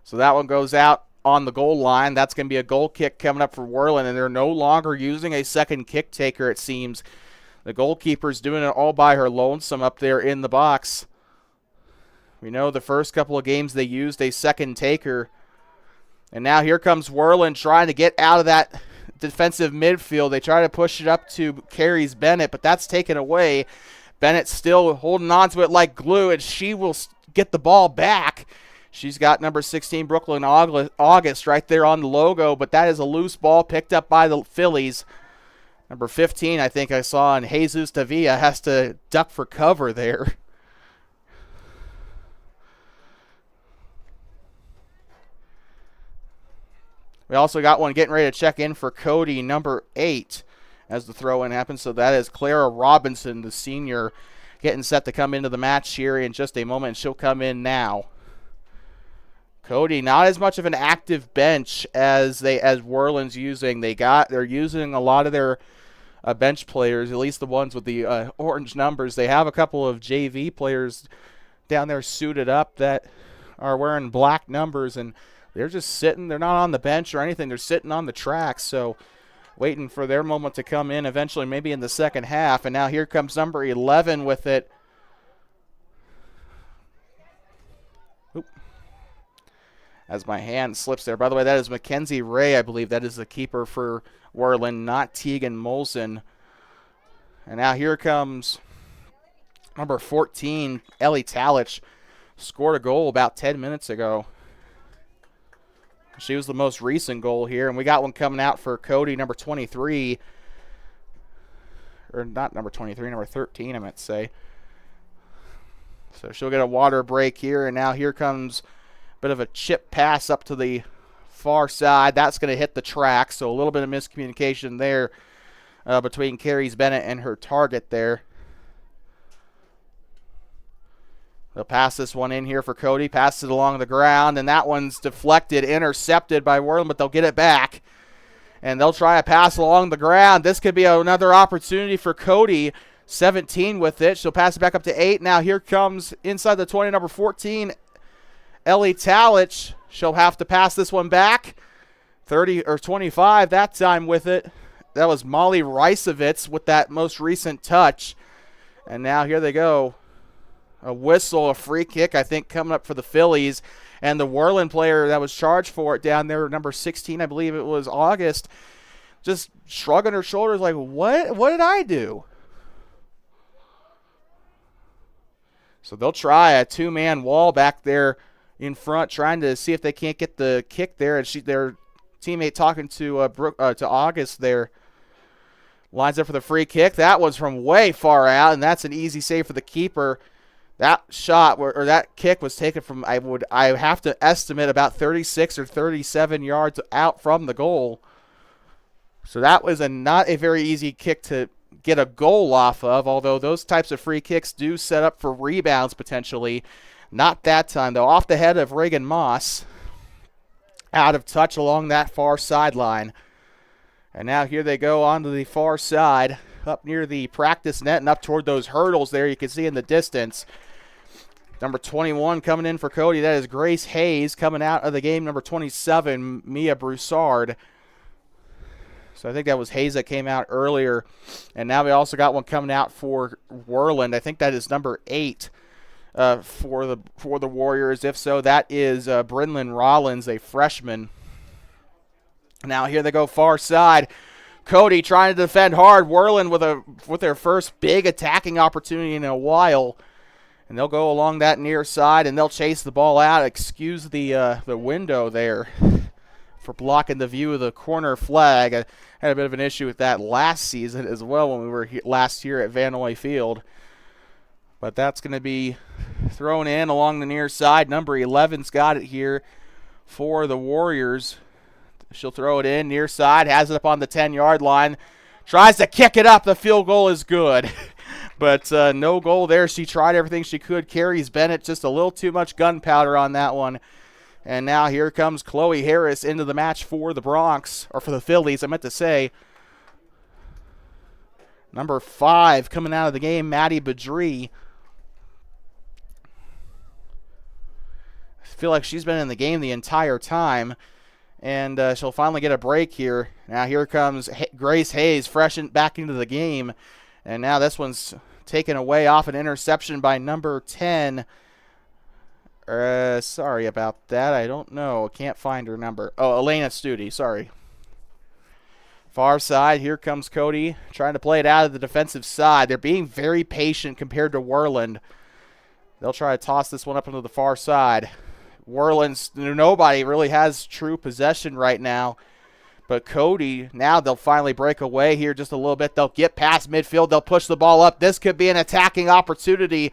So that one goes out on the goal line. That's going to be a goal kick coming up for Worland, and they're no longer using a second kick taker, it seems. The goalkeeper's doing it all by her lonesome up there in the box. We know the first couple of games they used a second taker. And now here comes Worland trying to get out of that defensive midfield. They try to push it up to Carries Bennett, but that's taken away. Bennett still holding on to it like glue, and she will get the ball back. She's got number 16, Brooklyn August, right there on the logo, but that is a loose ball picked up by the Phillies. Number 15, I think I saw, and Jesus Tavia has to duck for cover there. We also got one getting ready to check in for Cody, number 8, as the throw-in happens. So that is Clara Robinson, the senior, getting set to come into the match here in just a moment. She'll come in now. Cody, not as much of an active bench as Worland's using. They're using a lot of their bench players, at least the ones with the orange numbers. They have a couple of JV players down there suited up that are wearing black numbers, and they're just sitting. They're not on the bench or anything. They're sitting on the track, so waiting for their moment to come in eventually, maybe in the second half. And now here comes number 11 with it. Oop. As my hand slips there. By the way, that is Mackenzie Ray, I believe. That is the keeper for Worland, not Tegan Molson. And now here comes number 14, Ellie Talich. Scored a goal about 10 minutes ago. She was the most recent goal here, and we got one coming out for Cody, number 23. Or not number 23, number 13, I meant to say. So she'll get a water break here, and now here comes a bit of a chip pass up to the far side. That's going to hit the track, so a little bit of miscommunication there between Carries Bennett and her target there. They'll pass this one in here for Cody. Passes it along the ground, and that one's deflected, intercepted by Worland, but they'll get it back. And they'll try a pass along the ground. This could be another opportunity for Cody. 17 with it. She'll pass it back up to 8. Now here comes inside the 20, number 14, Ellie Talich. She'll have to pass this one back. 30 or 25 that time with it. That was Molly Ricevitz with that most recent touch. And now here they go. A whistle, a free kick, I think, coming up for the Phillies. And the Worland player that was charged for it down there, number 16, I believe it was August, just shrugging her shoulders like, what did I do? So they'll try a two-man wall back there in front, trying to see if they can't get the kick there. And their teammate talking to August there. Lines up for the free kick. That was from way far out, and that's an easy save for the keeper. That shot or that kick was taken from, I have to estimate, about 36 or 37 yards out from the goal. So that was not a very easy kick to get a goal off of, although those types of free kicks do set up for rebounds potentially. Not that time, though. Off the head of Reagan Moss. Out of touch along that far sideline. And now here they go onto the far side, up near the practice net and up toward those hurdles there you can see in the distance. Number 21 coming in for Cody. That is Grace Hayes. Coming out of the game, number 27, Mia Broussard. So I think that was Hayes that came out earlier. And now we also got one coming out for Worland. I think that is number 8 for the Warriors. If so, that is Brynlyn Rollins, a freshman. Now here they go far side. Cody trying to defend hard. Worland with their first big attacking opportunity in a while. And they'll go along that near side, and they'll chase the ball out. Excuse the window there for blocking the view of the corner flag. I had a bit of an issue with that last season as well when we were last year at Vannoy Field. But that's going to be thrown in along the near side. Number 11's got it here for the Warriors. She'll throw it in near side, has it up on the 10-yard line. Tries to kick it up. The field goal is good. But no goal there. She tried everything she could. Carries Bennett just a little too much gunpowder on that one. And now here comes Chloe Harris into the match for the Bronx, or for the Phillies, I meant to say. Number 5 coming out of the game, Maddie Badri. I feel like she's been in the game the entire time. And she'll finally get a break here. Now here comes Grace Hayes, fresh back into the game. And now this one's taken away off an interception by number 10. Sorry about that. I don't know. I can't find her number. Oh, Elena Studi. Sorry. Far side. Here comes Cody trying to play it out of the defensive side. They're being very patient compared to Worland. They'll try to toss this one up into the far side. Worland's, nobody really has true possession right now. But Cody, now they'll finally break away here just a little bit. They'll get past midfield. They'll push the ball up. This could be an attacking opportunity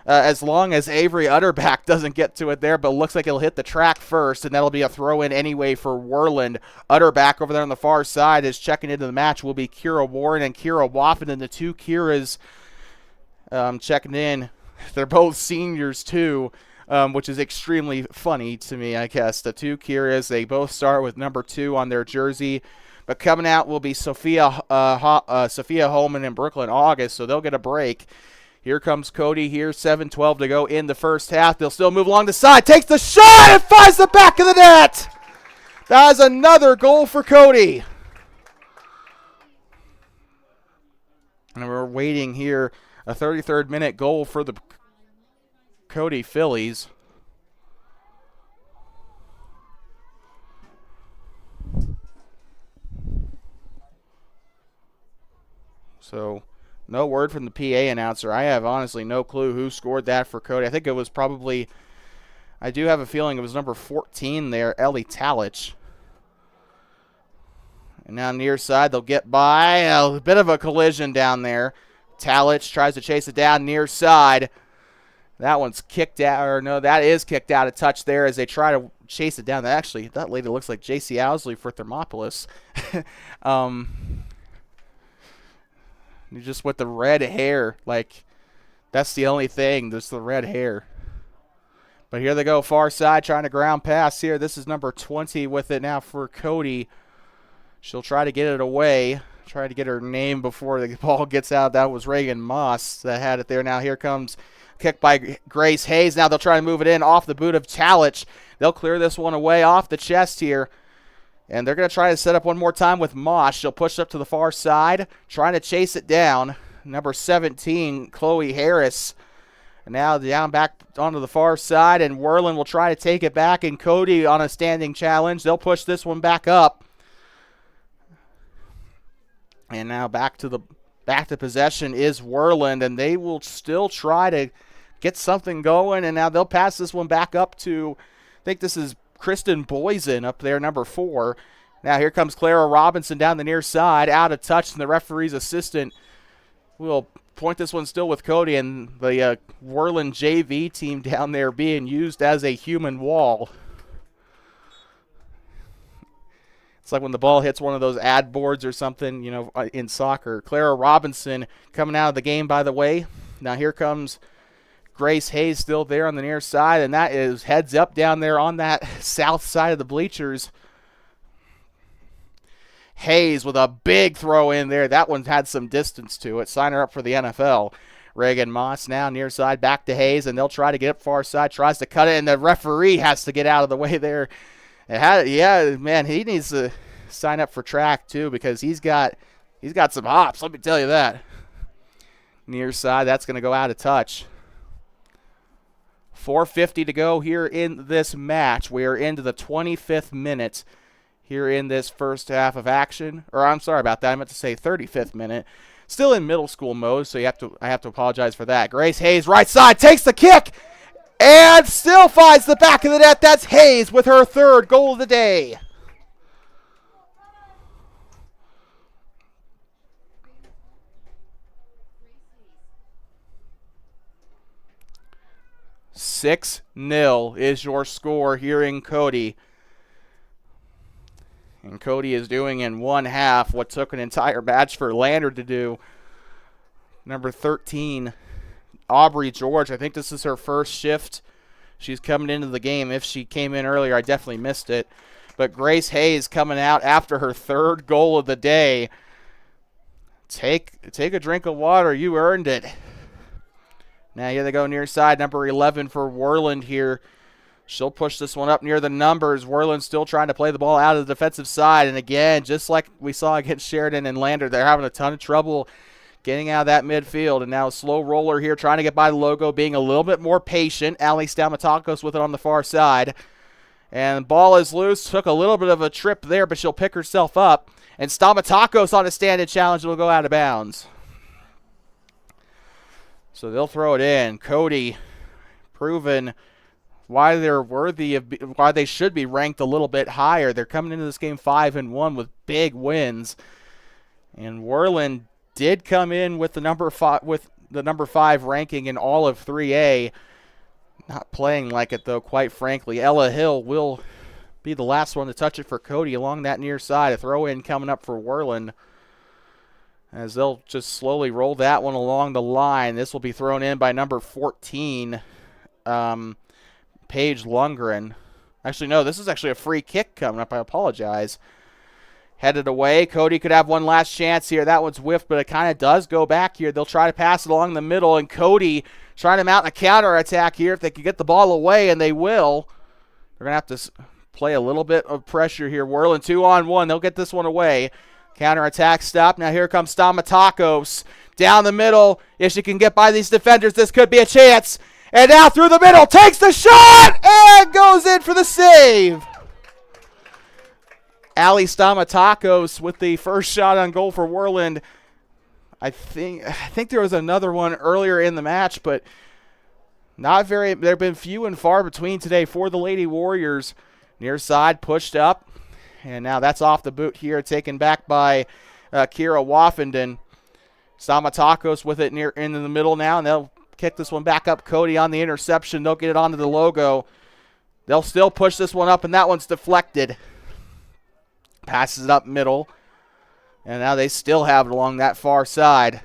as long as Avery Utterback doesn't get to it there. But it looks like it'll hit the track first, and that'll be a throw-in anyway for Worland. Utterback over there on the far side is checking into the match. Will be Kira Warren and Kira Woffin, and the two Kiras checking in. They're both seniors, too. Which is extremely funny to me, I guess. The two Kiras, they both start with number 2 on their jersey. But coming out will be Sophia Holman and Brooklyn August, so they'll get a break. Here comes Cody here, 7:12 to go in the first half. They'll still move along the side. Takes the shot and finds the back of the net. That is another goal for Cody. And we're waiting here, a 33rd minute goal for the Cody Phillies. So, no word from the PA announcer. I have honestly no clue who scored that for Cody. I think it was probably, I do have a feeling it was number 14 there, Ellie Talich. And now near side, they'll get by. A bit of a collision down there. Talich tries to chase it down near side. That one's kicked out, or no, that is kicked out a touch there as they try to chase it down. Actually, that lady looks like J.C. Owsley for Thermopolis. Just with the red hair, like, that's the only thing, just the red hair. But here they go, far side, trying to ground pass here. This is number 20 with it now for Cody. She'll try to get it away. Try to get her name before the ball gets out. That was Reagan Moss that had it there. Now here comes kick by Grace Hayes. Now they'll try to move it in off the boot of Talich. They'll clear this one away off the chest here. And they're going to try to set up one more time with Moss. She'll push up to the far side, trying to chase it down. Number 17, Chloe Harris. And now down back onto the far side, and Worland will try to take it back, and Cody on a standing challenge. They'll push this one back up. And now back to possession is Worland, and they will still try to get something going, and now they'll pass this one back up to, I think this is Kristen Boysen up there, number 4. Now here comes Clara Robinson down the near side, out of touch, and the referee's assistant will point this one still with Cody, and the Worland JV team down there being used as a human wall. It's like when the ball hits one of those ad boards or something, in soccer. Clara Robinson coming out of the game, by the way. Now here comes Grace Hayes still there on the near side, and that is heads up down there on that south side of the bleachers. Hayes with a big throw in there. That one had some distance to it. Sign her up for the NFL. Reagan Moss now near side, back to Hayes, and they'll try to get up far side. Tries to cut it, and the referee has to get out of the way there. Man, he needs to sign up for track too, because he's got some hops. Let me tell you that. Near side, that's going to go out of touch. 4:50 to go here in this match. We are into the 25th minute here in this first half of action. Or I'm sorry about that. I meant to say 35th minute. Still in middle school mode, so I have to apologize for that. Grace Hayes, right side, takes the kick and still finds the back of the net. That's Hayes with her third goal of the day. Six 0 is your score here in Cody. And Cody is doing in one half what took an entire match for Lander to do. Number 13, Aubrey George. I think this is her first shift. She's coming into the game. If she came in earlier, I definitely missed it. But Grace Hayes coming out after her third goal of the day. Take a drink of water. You earned it. Now here they go near side. Number 11 for Worland here. She'll push this one up near the numbers. Worland still trying to play the ball out of the defensive side. And again, just like we saw against Sheridan and Lander, they're having a ton of trouble getting out of that midfield. And now a slow roller here, trying to get by the logo, being a little bit more patient. Ali Stamatakos with it on the far side. And ball is loose. Took a little bit of a trip there, but she'll pick herself up. And Stamatakos on a stand-in challenge will go out of bounds. So they'll throw it in. Cody proven why they're worthy of, why they should be ranked a little bit higher. They're coming into this game 5-1 with big wins. And Worland did come in with the number 5 ranking in all of 3A. Not playing like it though, quite frankly. Ella Hill will be the last one to touch it for Cody along that near side. A throw in coming up for Worland, as they'll just slowly roll that one along the line. This will be thrown in by number 14, Paige Lundgren. Actually, no, this is actually a free kick coming up. I apologize. Headed away. Cody could have one last chance here. That one's whiffed, but it kind of does go back here. They'll try to pass it along the middle, and Cody trying to mount a counterattack here. If they can get the ball away, and they will, they're going to have to play a little bit of pressure here. Worland 2-on-1. They'll get this one away. Counterattack stop. Now here comes Stamatakos down the middle. If she can get by these defenders, this could be a chance. And now through the middle, takes the shot and goes in for the save. Ali Stamatakos with the first shot on goal for Worland. I think there was another one earlier in the match, but not very. There have been few and far between today for the Lady Warriors. Near side pushed up. And now that's off the boot here, taken back by Kira Woffenden. Stamatakos with it near in the middle now, and they'll kick this one back up. Cody on the interception. They'll get it onto the logo. They'll still push this one up, and that one's deflected. Passes it up middle. And now they still have it along that far side.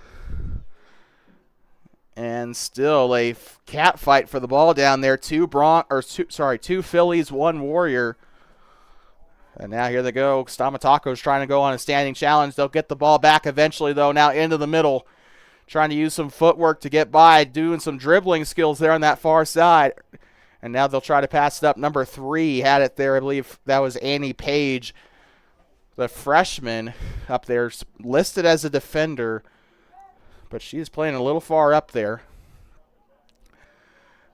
And still a cat fight for the ball down there. Two Phillies, one Warrior. And now here they go. Stamatakos trying to go on a standing challenge. They'll get the ball back eventually, though. Now into the middle. Trying to use some footwork to get by. Doing some dribbling skills there on that far side. And now they'll try to pass it up. Number 3 had it there. I believe that was Annie Page, the freshman up there, listed as a defender. But she's playing a little far up there.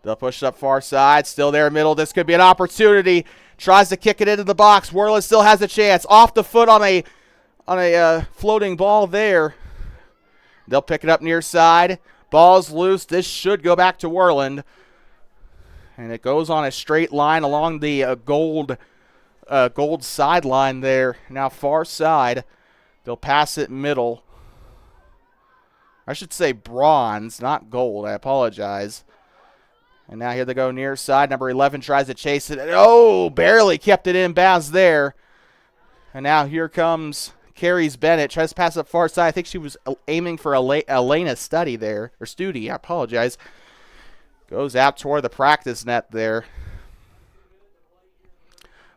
They'll push it up far side. Still there middle. This could be an opportunity. Tries to kick it into the box. Worland still has a chance. Off the foot on a floating ball there. They'll pick it up near side. Ball's loose. This should go back to Worland. And it goes on a straight line along the gold sideline there. Now far side. They'll pass it middle. I should say bronze, not gold. I apologize. And now here they go near side. Number 11 tries to chase it. Oh, barely kept it in bounds there. And now here comes Carries Bennett. Tries to pass up far side. I think she was aiming for Elena Study there. Or Studi, I apologize. Goes out toward the practice net there.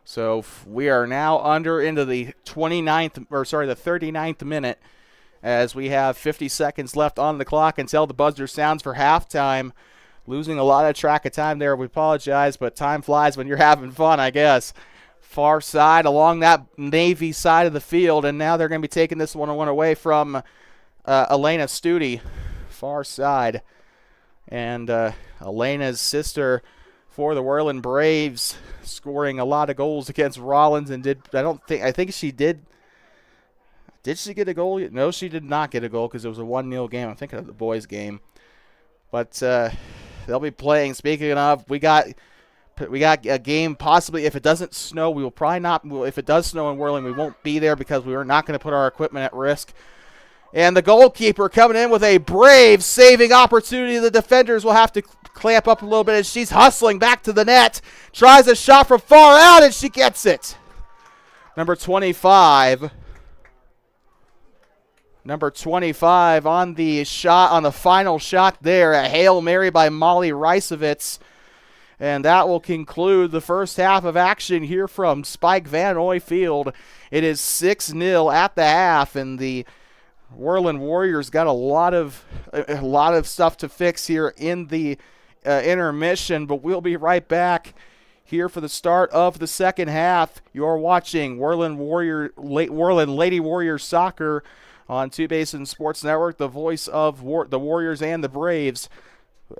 So we are now into the 39th minute, as we have 50 seconds left on the clock until the buzzer sounds for halftime. Losing a lot of track of time there. We apologize, but time flies when you're having fun, I guess. Far side along that Navy side of the field, and now they're going to be taking this one away from Elena Studi. Far side. And Elena's sister for the Worland Braves, scoring a lot of goals against Rollins, and I think she did. Did she get a goal? No, she did not get a goal because it was a 1-0 game. I'm thinking of the boys' game. But they'll be playing. Speaking of, we got a game possibly. If it doesn't snow, we will probably not. If it does snow in Worland, we won't be there because we are not going to put our equipment at risk. And the goalkeeper coming in with a brave saving opportunity. The defenders will have to clamp up a little bit as she's hustling back to the net. Tries a shot from far out, and she gets it. Number 25 on the shot, on the final shot there. A Hail Mary by Molly Reisovitz. And that will conclude the first half of action here from Spike Vannoy Field. It is 6-0 at the half, and the Worland Warriors got a lot of stuff to fix here in the intermission, but we'll be right back here for the start of the second half. You're watching Worland Lady Warriors Soccer on Two Basin Sports Network, the voice of the Warriors and the Braves,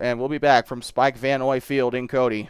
and we'll be back from Spike Vannoy Field in Cody.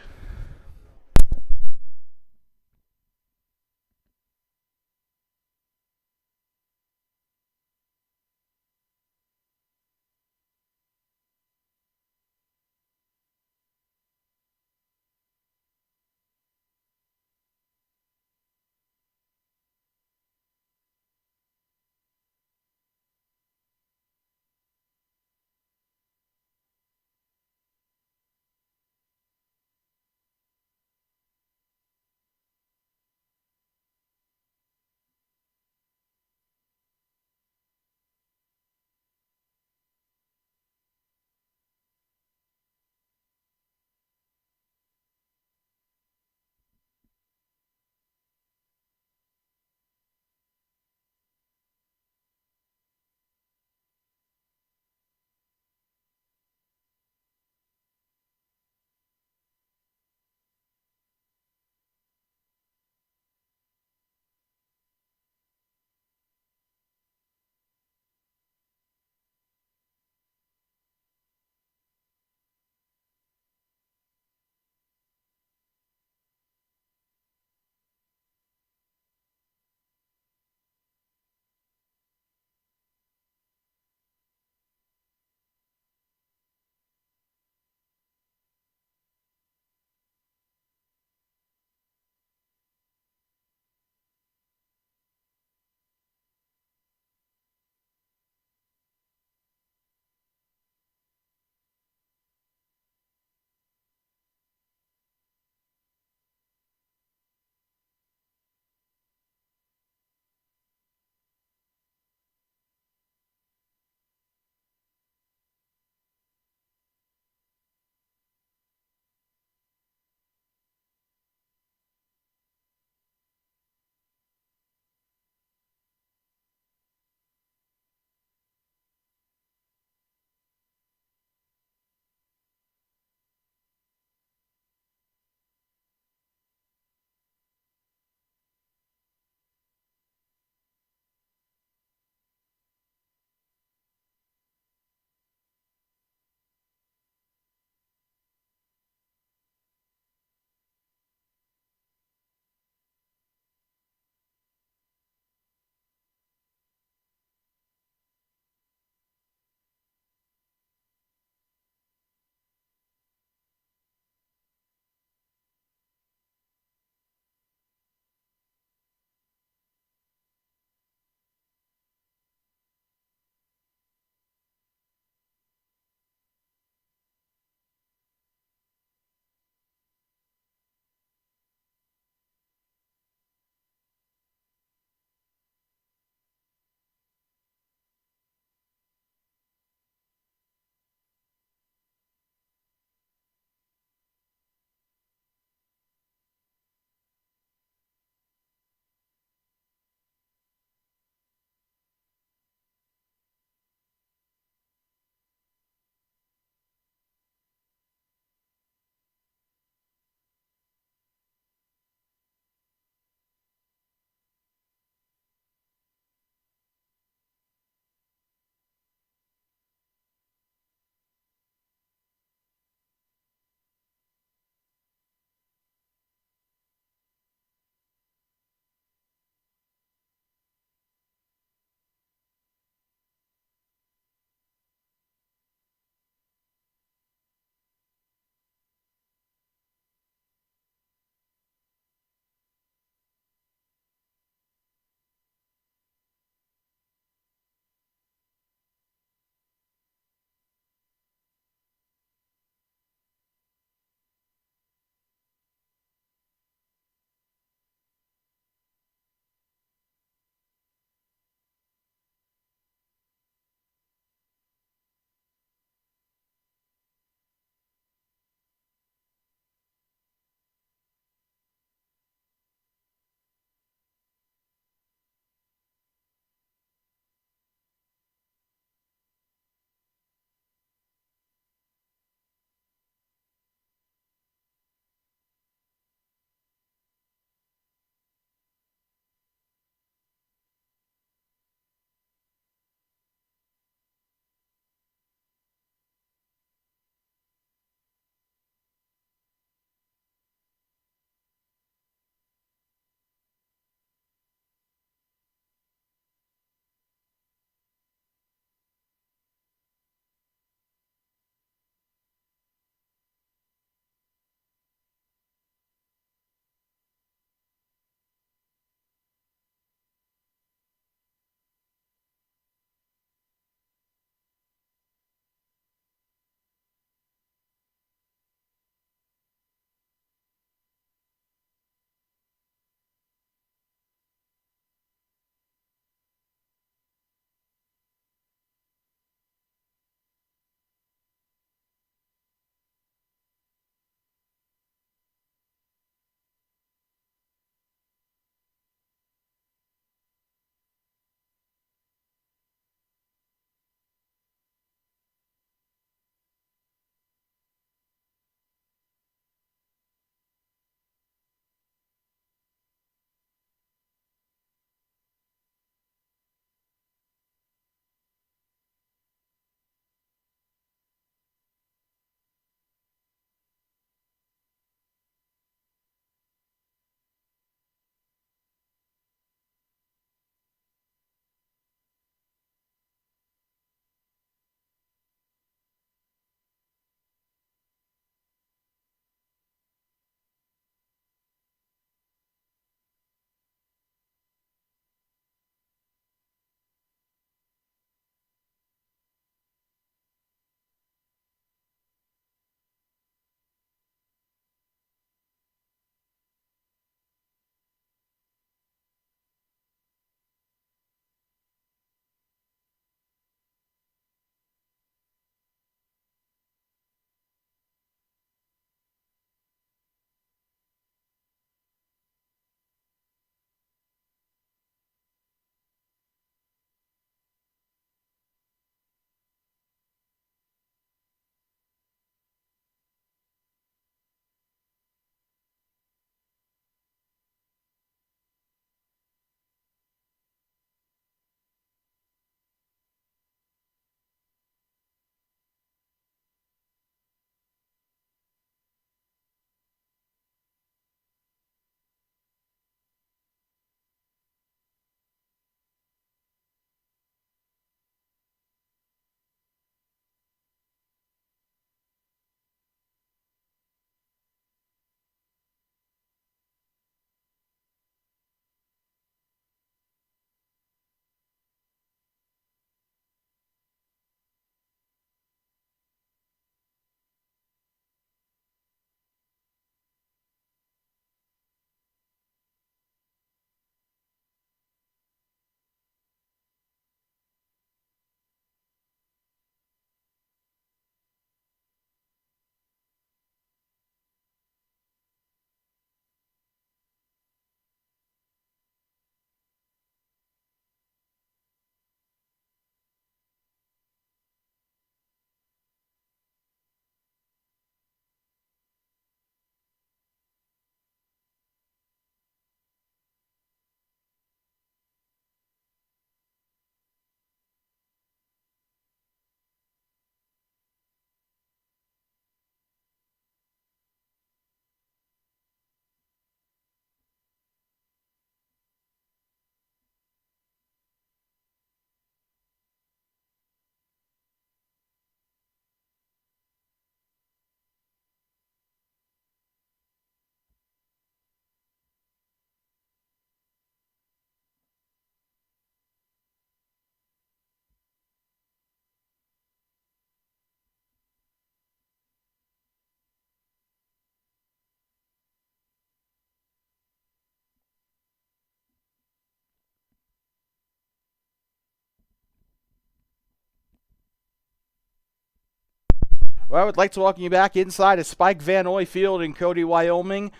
Well, I would like to welcome you back inside of Spike Vannoy Field in Cody, Wyoming,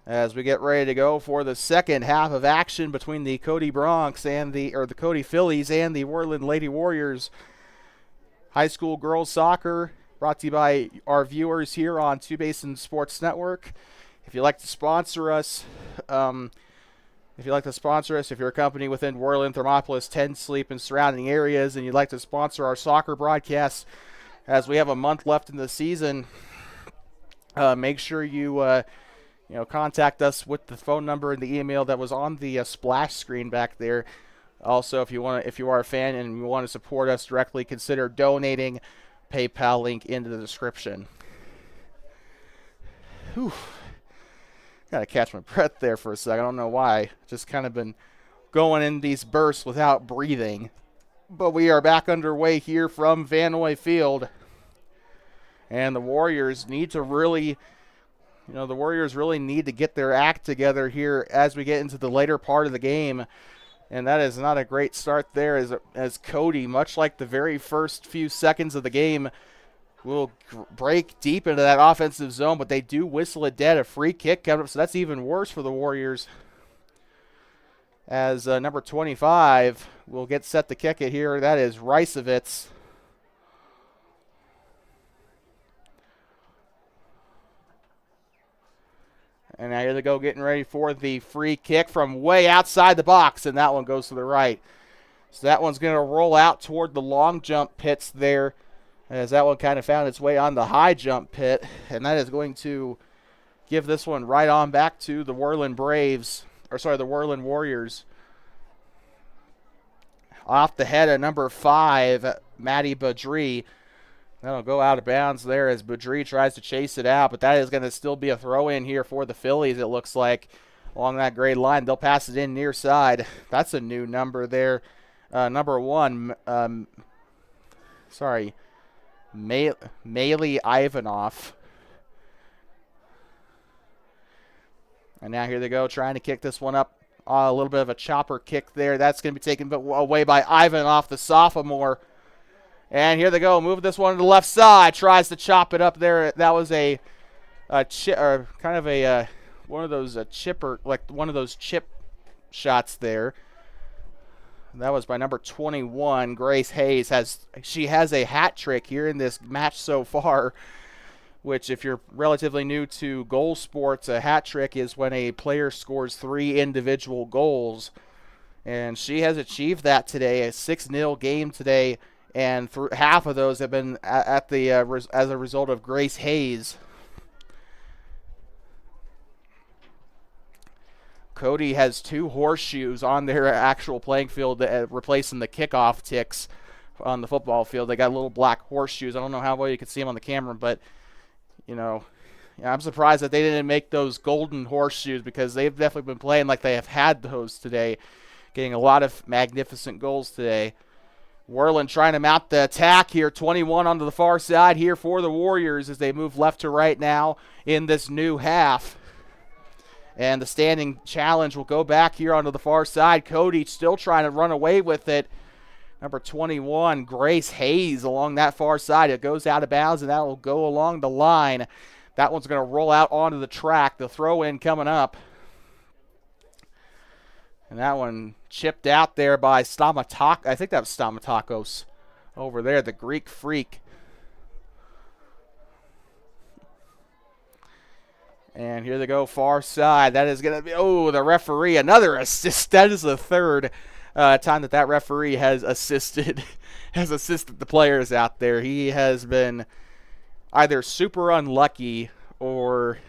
as we get ready to go for the second half of action between the Cody Bronx and the Cody Phillies and the Worland Lady Warriors. High school girls soccer, brought to you by our viewers here on Two Basin Sports Network. If you'd like to sponsor us, if you're a company within Worland, Thermopolis, Tensleep, and surrounding areas, and you'd like to sponsor our soccer broadcasts, as we have a month left in the season, make sure you contact us with the phone number and the email that was on the splash screen back there. Also, if you are a fan and you want to support us directly, consider donating. PayPal link in the description. Whew. Gotta catch my breath there for a second. I don't know why. Just kind of been going in these bursts without breathing. But we are back underway here from Vannoy Field. And the Warriors need to really, need to get their act together here as we get into the later part of the game. And that is not a great start there as Cody, much like the very first few seconds of the game, will break deep into that offensive zone, but they do whistle it dead. A free kick coming up, so that's even worse for the Warriors. As number 25 will get set to kick it here. That is Ricevitz. And now here they go, getting ready for the free kick from way outside the box, and that one goes to the right. So that one's going to roll out toward the long jump pits there, as that one kind of found its way on the high jump pit, and that is going to give this one right on back to the Worland the Worland Warriors. Off the head of number 5, Maddie Badri. That'll go out of bounds there as Badri tries to chase it out, but that is going to still be a throw-in here for the Phillies, it looks like, along that grade line. They'll pass it in near side. That's a new number there. Number 1, Mailey Ivanov. And now here they go, trying to kick this one up. A little bit of a chopper kick there. That's going to be taken away by Ivanov, the sophomore. And here they go, move this one to the left side. Tries to chop it up there. That was one of those chip shots there. That was by number 21, Grace Hayes. She has a hat trick here in this match so far, which if you're relatively new to goal sports, a hat trick is when a player scores 3 individual goals. And she has achieved that today, a 6-0 game today, and half of those have been as a result of Grace Hayes. Cody has 2 horseshoes on their actual playing field, replacing the kickoff ticks on the football field. They got little black horseshoes. I don't know how well you can see them on the camera, but, I'm surprised that they didn't make those golden horseshoes, because they've definitely been playing like they have had those today, getting a lot of magnificent goals today. Worland trying to mount the attack here. 21 onto the far side here for the Warriors as they move left to right now in this new half. And the standing challenge will go back here onto the far side. Cody still trying to run away with it. Number 21, Grace Hayes, along that far side. It goes out of bounds, and that will go along the line. That one's going to roll out onto the track. The throw-in coming up. And that one chipped out there by Stamatakos. I think that was Stamatakos over there, the Greek freak. And here they go, far side. That is going to be, the referee, another assist. That is the third time that referee has assisted the players out there. He has been either super unlucky or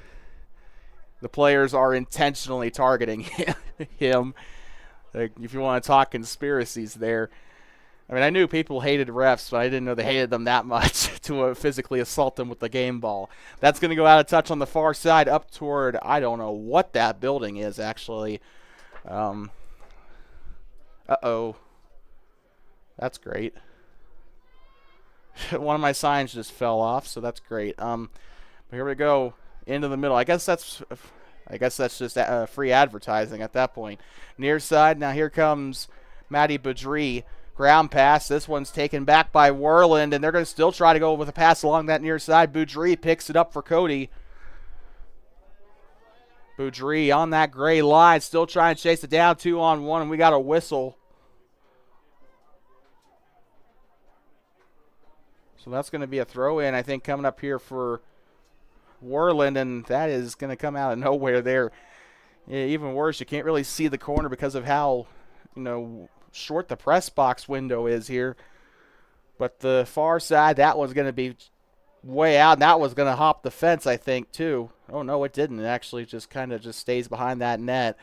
the players are intentionally targeting him. If you want to talk conspiracies there. I mean, I knew people hated refs, but I didn't know they hated them that much to physically assault them with the game ball. That's going to go out of touch on the far side up toward, I don't know what that building is, actually. Uh-oh. That's great. One of my signs just fell off, so that's great. But here we go, into the middle. I guess that's just free advertising at that point. Near side, now here comes Maddie Badri. Ground pass. This one's taken back by Worland, and they're going to still try to go with a pass along that near side. Boudry picks it up for Cody. Boudry on that gray line, still trying to chase it down 2-on-1, and we got a whistle. So that's going to be a throw-in, I think, coming up here for Worland, and that is going to come out of nowhere there. Yeah, even worse, you can't really see the corner because of how, short the press box window is here. But the far side, that one's going to be way out, and that was going to hop the fence, I think, too. Oh, no, it didn't. It actually just kind of just stays behind that net.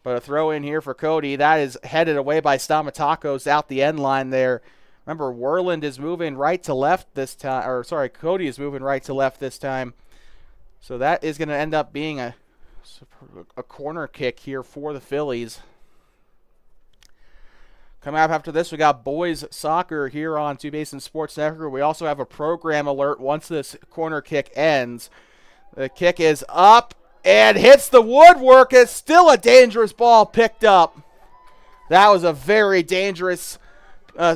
But a throw in here for Cody. That is headed away by Stamatakos out the end line there. Remember, Worland is moving right to left this time. Or, sorry, Cody is moving right to left this time. So that is going to end up being a corner kick here for the Phillies. Coming up after this, we got boys soccer here on Two Basin Sports Network. We also have a program alert once this corner kick ends. The kick is up and hits the woodwork. It's still a dangerous ball picked up. That was a very dangerous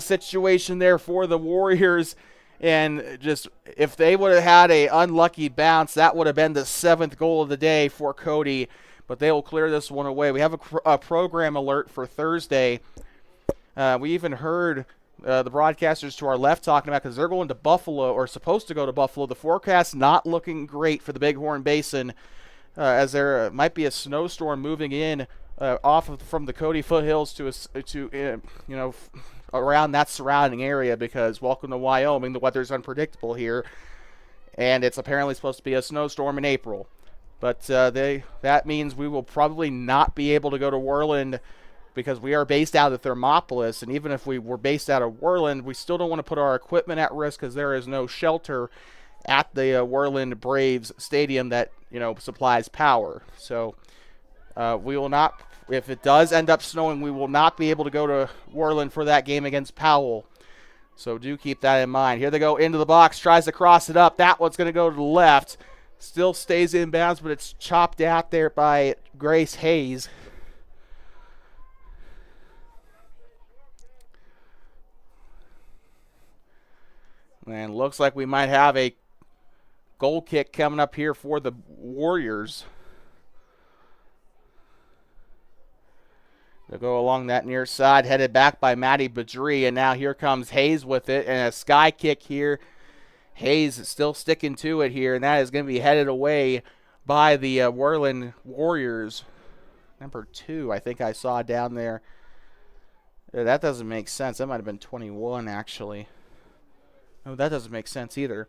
situation there for the Warriors. And just if they would have had an unlucky bounce, that would have been the 7th goal of the day for Cody. But they will clear this one away. We have a program alert for Thursday. We even heard the broadcasters to our left talking about, because they're going to Buffalo, or supposed to go to Buffalo. The forecast not looking great for the Bighorn Basin, as there might be a snowstorm moving in from the Cody foothills to around that surrounding area, because welcome to Wyoming, the weather's unpredictable here, and it's apparently supposed to be a snowstorm in April. But that means we will probably not be able to go to Worland, because we are based out of Thermopolis, and even if we were based out of Worland, we still don't want to put our equipment at risk, because there is no shelter at the Worland Braves stadium that supplies power. So we will not, if it does end up snowing, we will not be able to go to Worland for that game against Powell. So do keep that in mind. Here they go into the box, tries to cross it up. That one's going to go to the left. Still stays in bounds, but it's chopped out there by Grace Hayes. And looks like we might have a goal kick coming up here for the Warriors. They'll go along that near side, headed back by Matty Boudry, and now here comes Hayes with it, and a sky kick here. Hayes is still sticking to it here, and that is going to be headed away by the Worland Warriors. Number 2, I think I saw down there. That doesn't make sense. That might have been 21, actually. No, that doesn't make sense either.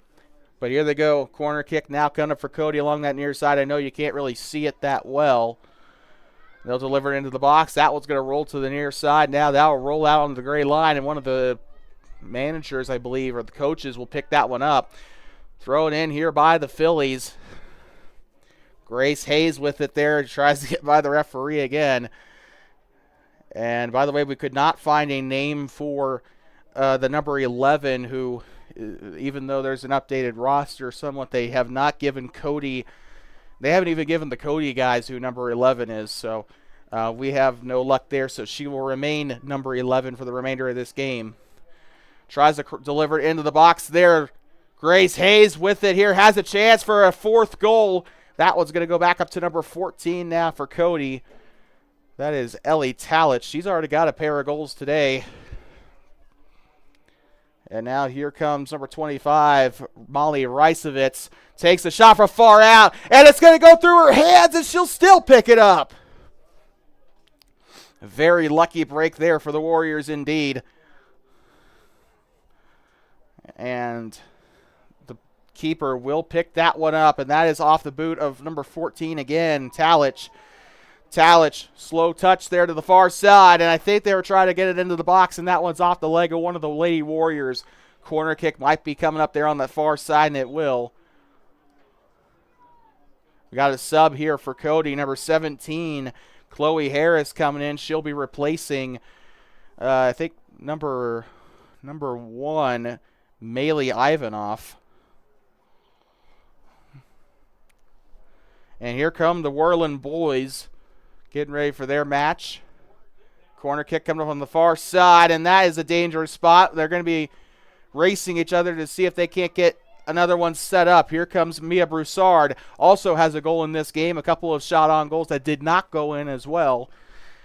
But here they go. Corner kick now coming up for Cody along that near side. I know you can't really see it that well. They'll deliver it into the box. That one's going to roll to the near side. Now that will roll out on the gray line, and one of the managers, I believe, or the coaches will pick that one up. Throw it in here by the Phillies. Grace Hayes with it there. Tries to get by the referee again. And by the way, we could not find a name for the number 11, who, even though there's an updated roster somewhat, they have not given Cody, they haven't even given the Cody guys who number 11 is. So we have no luck there. So she will remain number 11 for the remainder of this game. Tries to deliver it into the box there. Grace Hayes with it here, has a chance for a 4th goal. That one's going to go back up to number 14 now for Cody. That is Ellie Tallich. She's already got a pair of goals today. And now here comes number 25, Molly Rysovitz. Takes the shot from far out, and it's going to go through her hands, and she'll still pick it up. A very lucky break there for the Warriors indeed. And the keeper will pick that one up, and that is off the boot of number 14 again, Tallich. Tallich, slow touch there to the far side, and I think they were trying to get it into the box, and that one's off the leg of one of the Lady Warriors. Corner kick might be coming up there on that far side, and it will. We got a sub here for Cody, number 17, Chloe Harris coming in. She'll be replacing, I think, number 1, Maylee Ivanoff. And here come the Worland boys, getting ready for their match. Corner kick coming up on the far side, and that is a dangerous spot. They're going to be racing each other to see if they can't get another one set up. Here comes Mia Broussard. Also has a goal in this game. A couple of shot-on goals that did not go in as well.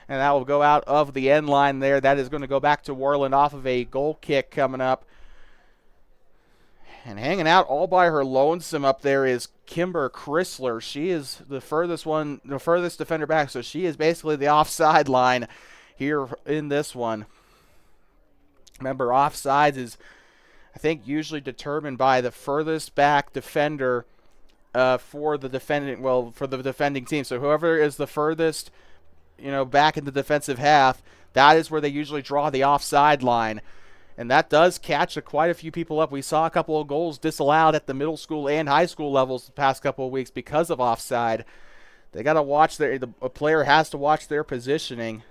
And that will go out of the end line there. That is going to go back to Worland off of a goal kick coming up. And hanging out all by her lonesome up there is Kimber Chrysler. She is the furthest defender back, so she is basically the offside line here in this one. Remember, offsides is, I think, usually determined by the furthest back defender for the defending team. So whoever is the furthest, back in the defensive half, that is where they usually draw the offside line. And that does catch quite a few people up. We saw a couple of goals disallowed at the middle school and high school levels the past couple of weeks because of offside. They got to watch a player has to watch their positioning.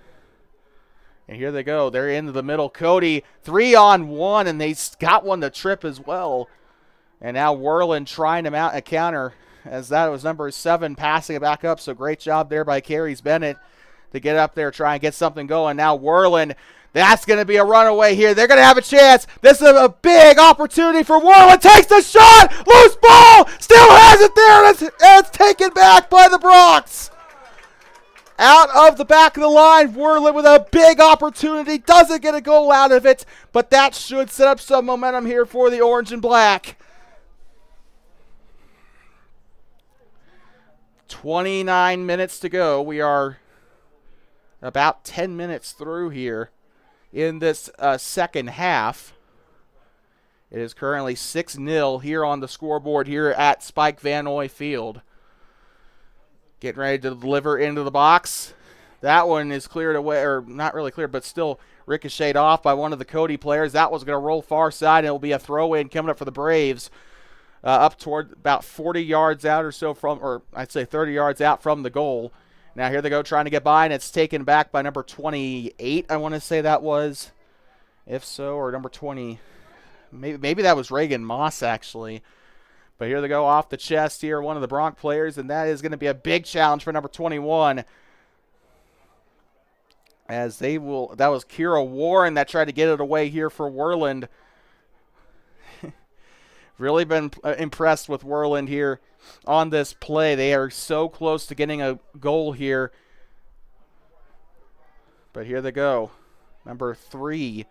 And here they go. They're into the middle. Cody, 3-on-1, and they got one to trip as well. And now Worland trying to mount a counter, as that was number 7 passing it back up. So great job there by Carries Bennett to get up there, try and get something going. Now Worland, that's going to be a runaway here. They're going to have a chance. This is a big opportunity for Worland. Takes the shot. Loose ball. Still has it there. And it's taken back by the Bronx. Out of the back of the line, Worland with a big opportunity. Doesn't get a goal out of it, but that should set up some momentum here for the Orange and Black. 29 minutes to go. We are about 10 minutes through here in this second half. It is currently 6-0 here on the scoreboard here at Spike Vannoy Field. Getting ready to deliver into the box. That one is cleared away, or not really cleared, but still ricocheted off by one of the Cody players. That was going to roll far side, and it will be a throw-in coming up for the Braves. Up toward about 40 yards out or so from, or I'd say 30 yards out from the goal. Now here they go trying to get by, and it's taken back by number 28, I want to say that was. If so, or number 20. Maybe that was Reagan Moss, actually. But here they go off the chest here, one of the Bronx players, and that is going to be a big challenge for number 21. That was Kira Warren that tried to get it away here for Worland. Really been impressed with Worland here on this play. They are so close to getting a goal here. But here they go. Number 3.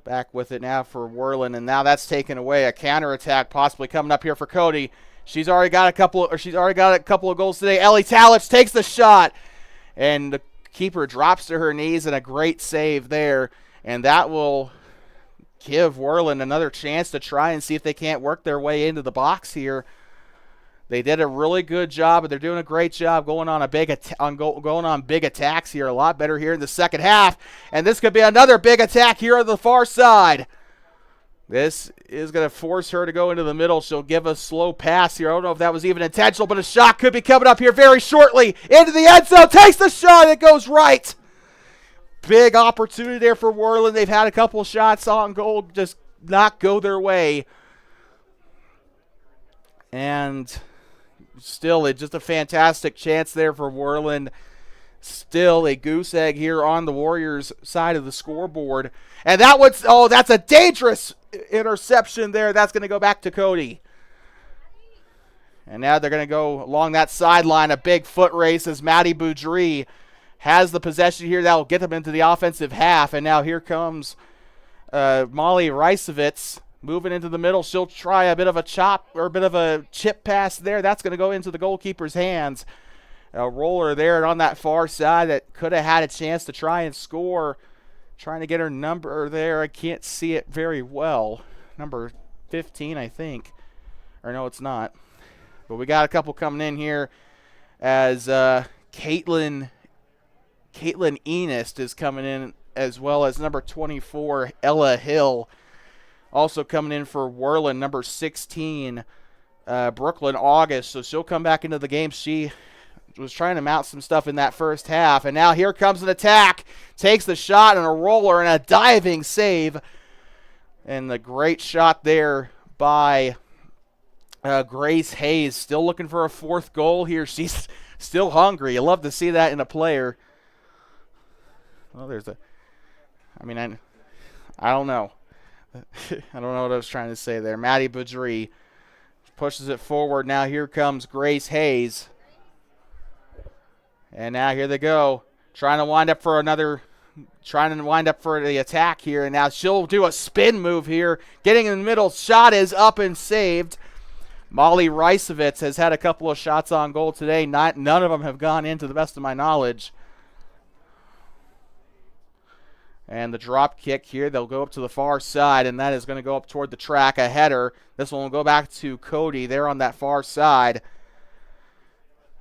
Back with it now for Worland, and now that's taken away. A counterattack possibly coming up here for Cody. She's already got a couple of goals today. Ellie Talich takes the shot, and the keeper drops to her knees, and a great save there. And that will give Worland another chance to try and see if they can't work their way into the box here. They did a really good job, and they're doing a great job going on big attacks here. A lot better here in the second half, and this could be another big attack here on the far side. This is going to force her to go into the middle. She'll give a slow pass here. I don't know if that was even intentional, but a shot could be coming up here very shortly into the end zone. Takes the shot. It goes right. Big opportunity there for Worland. They've had a couple shots on goal, just not go their way. And still, just a fantastic chance there for Worland. Still a goose egg here on the Warriors' side of the scoreboard. And that's a dangerous interception there. That's going to go back to Cody. And now they're going to go along that sideline, a big foot race as Maddie Boudry has the possession here. That will get them into the offensive half. And now here comes Molly Reisovitz. Moving into the middle, she'll try a bit of a chip pass there. That's going to go into the goalkeeper's hands. A roller there on that far side that could have had a chance to try and score. Trying to get her number there. I can't see it very well. Number 15, I think. Or no, it's not. But we got a couple coming in here as Caitlin Enist is coming in, as well as number 24, Ella Hill. Also coming in for Worland, number 16, Brooklyn August. So she'll come back into the game. She was trying to mount some stuff in that first half. And now here comes an attack. Takes the shot and a roller and a diving save. And the great shot there by Grace Hayes. Still looking for a fourth goal here. She's still hungry. You love to see that in a player. Well, there's a. I mean, I don't know. I don't know what I was trying to say there. Maddie Boudry pushes it forward. Now here comes Grace Hayes. And now here they go. Trying to wind up for the attack here. And now she'll do a spin move here. Getting in the middle. Shot is up and saved. Molly Reisovitz has had a couple of shots on goal today. None of them have gone in to the best of my knowledge. And the drop kick here, they'll go up to the far side, and that is going to go up toward the track, a header. This one will go back to Cody. They're on that far side.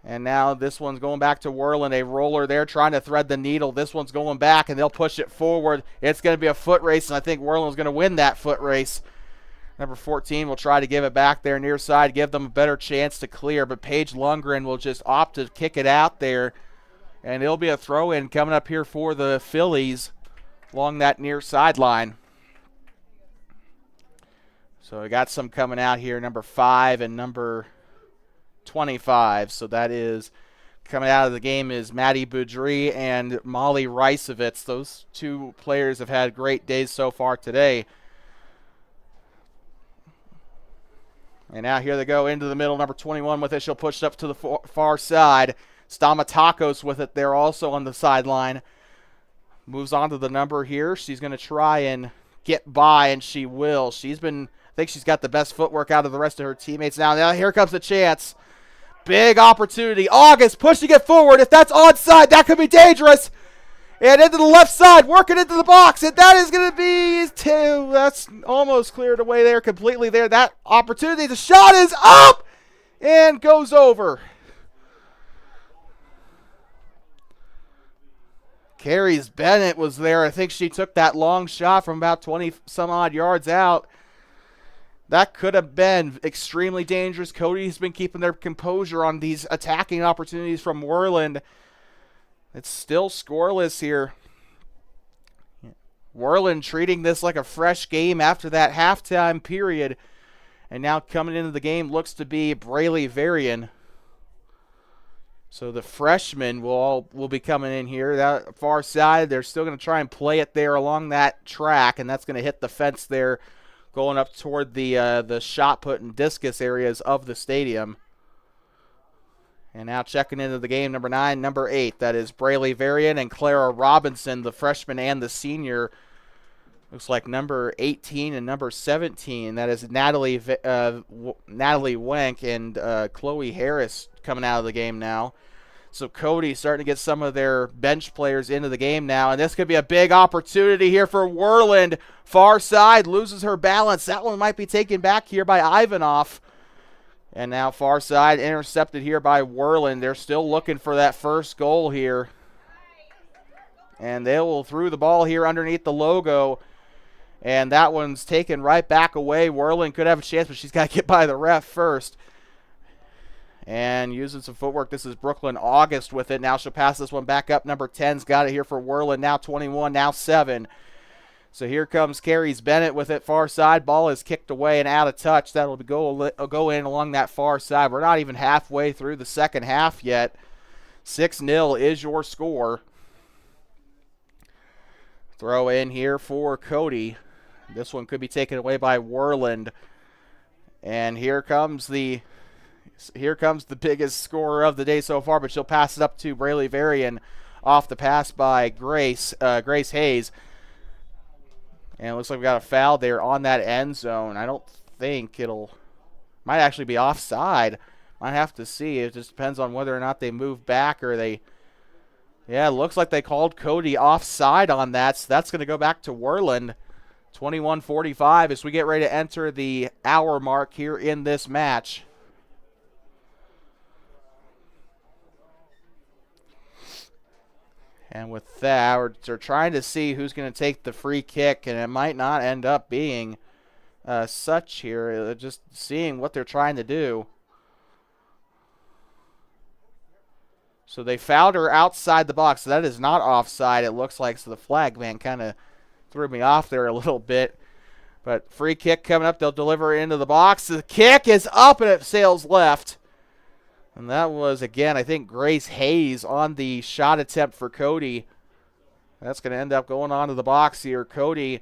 And now this one's going back to Worland, a roller there trying to thread the needle. This one's going back, and they'll push it forward. It's going to be a foot race, and I think Worland's going to win that foot race. Number 14 will try to give it back there near side, give them a better chance to clear, but Paige Lundgren will just opt to kick it out there. And it'll be a throw-in coming up here for the Phillies along that near sideline. So we got some coming out here, number 5 and number 25. So that is coming out of the game is Maddie Boudry and Molly Reisovitz. Those two players have had great days so far today. And now here they go into the middle, number 21 with it. She'll push it up to the far side. Stamatakos with it there also on the sideline. Moves on to the number here. She's going to try and get by, and she will. I think she's got the best footwork out of the rest of her teammates now. Now here comes the chance. Big opportunity. August pushing it forward. If that's onside, that could be dangerous. And into the left side, working into the box. And that is going to be two. That's almost cleared away there, completely there. That opportunity. The shot is up and goes over. Carrie Bennett was there. I think she took that long shot from about 20 some odd yards out. That could have been extremely dangerous. Cody's been keeping their composure on these attacking opportunities from Worland. It's still scoreless here. Worland treating this like a fresh game after that halftime period. And now coming into the game looks to be Braylee Varian. So the freshmen will be coming in here. That far side, they're still going to try and play it there along that track, and that's going to hit the fence there, going up toward the shot put and discus areas of the stadium. And now checking into the game, number 9, number 8. That is Braylee Varian and Clara Robinson, the freshman and the senior. Looks like number 18 and number 17. That is Natalie Wenk and Chloe Harris coming out of the game now. So Cody starting to get some of their bench players into the game now. And this could be a big opportunity here for Worland. Far side loses her balance. That one might be taken back here by Ivanov. And now far side intercepted here by Worland. They're still looking for that first goal here. And they will throw the ball here underneath the logo. And that one's taken right back away. Worland could have a chance, but she's got to get by the ref first. And using some footwork, this is Brooklyn August with it. Now she'll pass this one back up. Number 10's got it here for Worland. Now 21, now 7. So here comes Carrie Bennett with it. Far side. Ball is kicked away and out of touch. That'll go in along that far side. We're not even halfway through the second half yet. 6-0 is your score. Throw in here for Cody. This one could be taken away by Worland. And here comes the biggest scorer of the day so far, but she'll pass it up to Braylee Varian off the pass by Grace Hayes. And it looks like we got a foul there on that end zone. I don't think might actually be offside. Might have to see. It just depends on whether or not they move back or they. Yeah, it looks like they called Cody offside on that, so that's going to go back to Worland. 21:45 as we get ready to enter the hour mark here in this match. And with that, they're trying to see who's going to take the free kick, and it might not end up being such here. Just seeing what they're trying to do. So they fouled her outside the box. So that is not offside, it looks like. So the flag man kind of threw me off there a little bit. But free kick coming up. They'll deliver it into the box. The kick is up, and it sails left. And that was, again, I think Grace Hayes on the shot attempt for Cody. That's going to end up going on to the box here. Cody,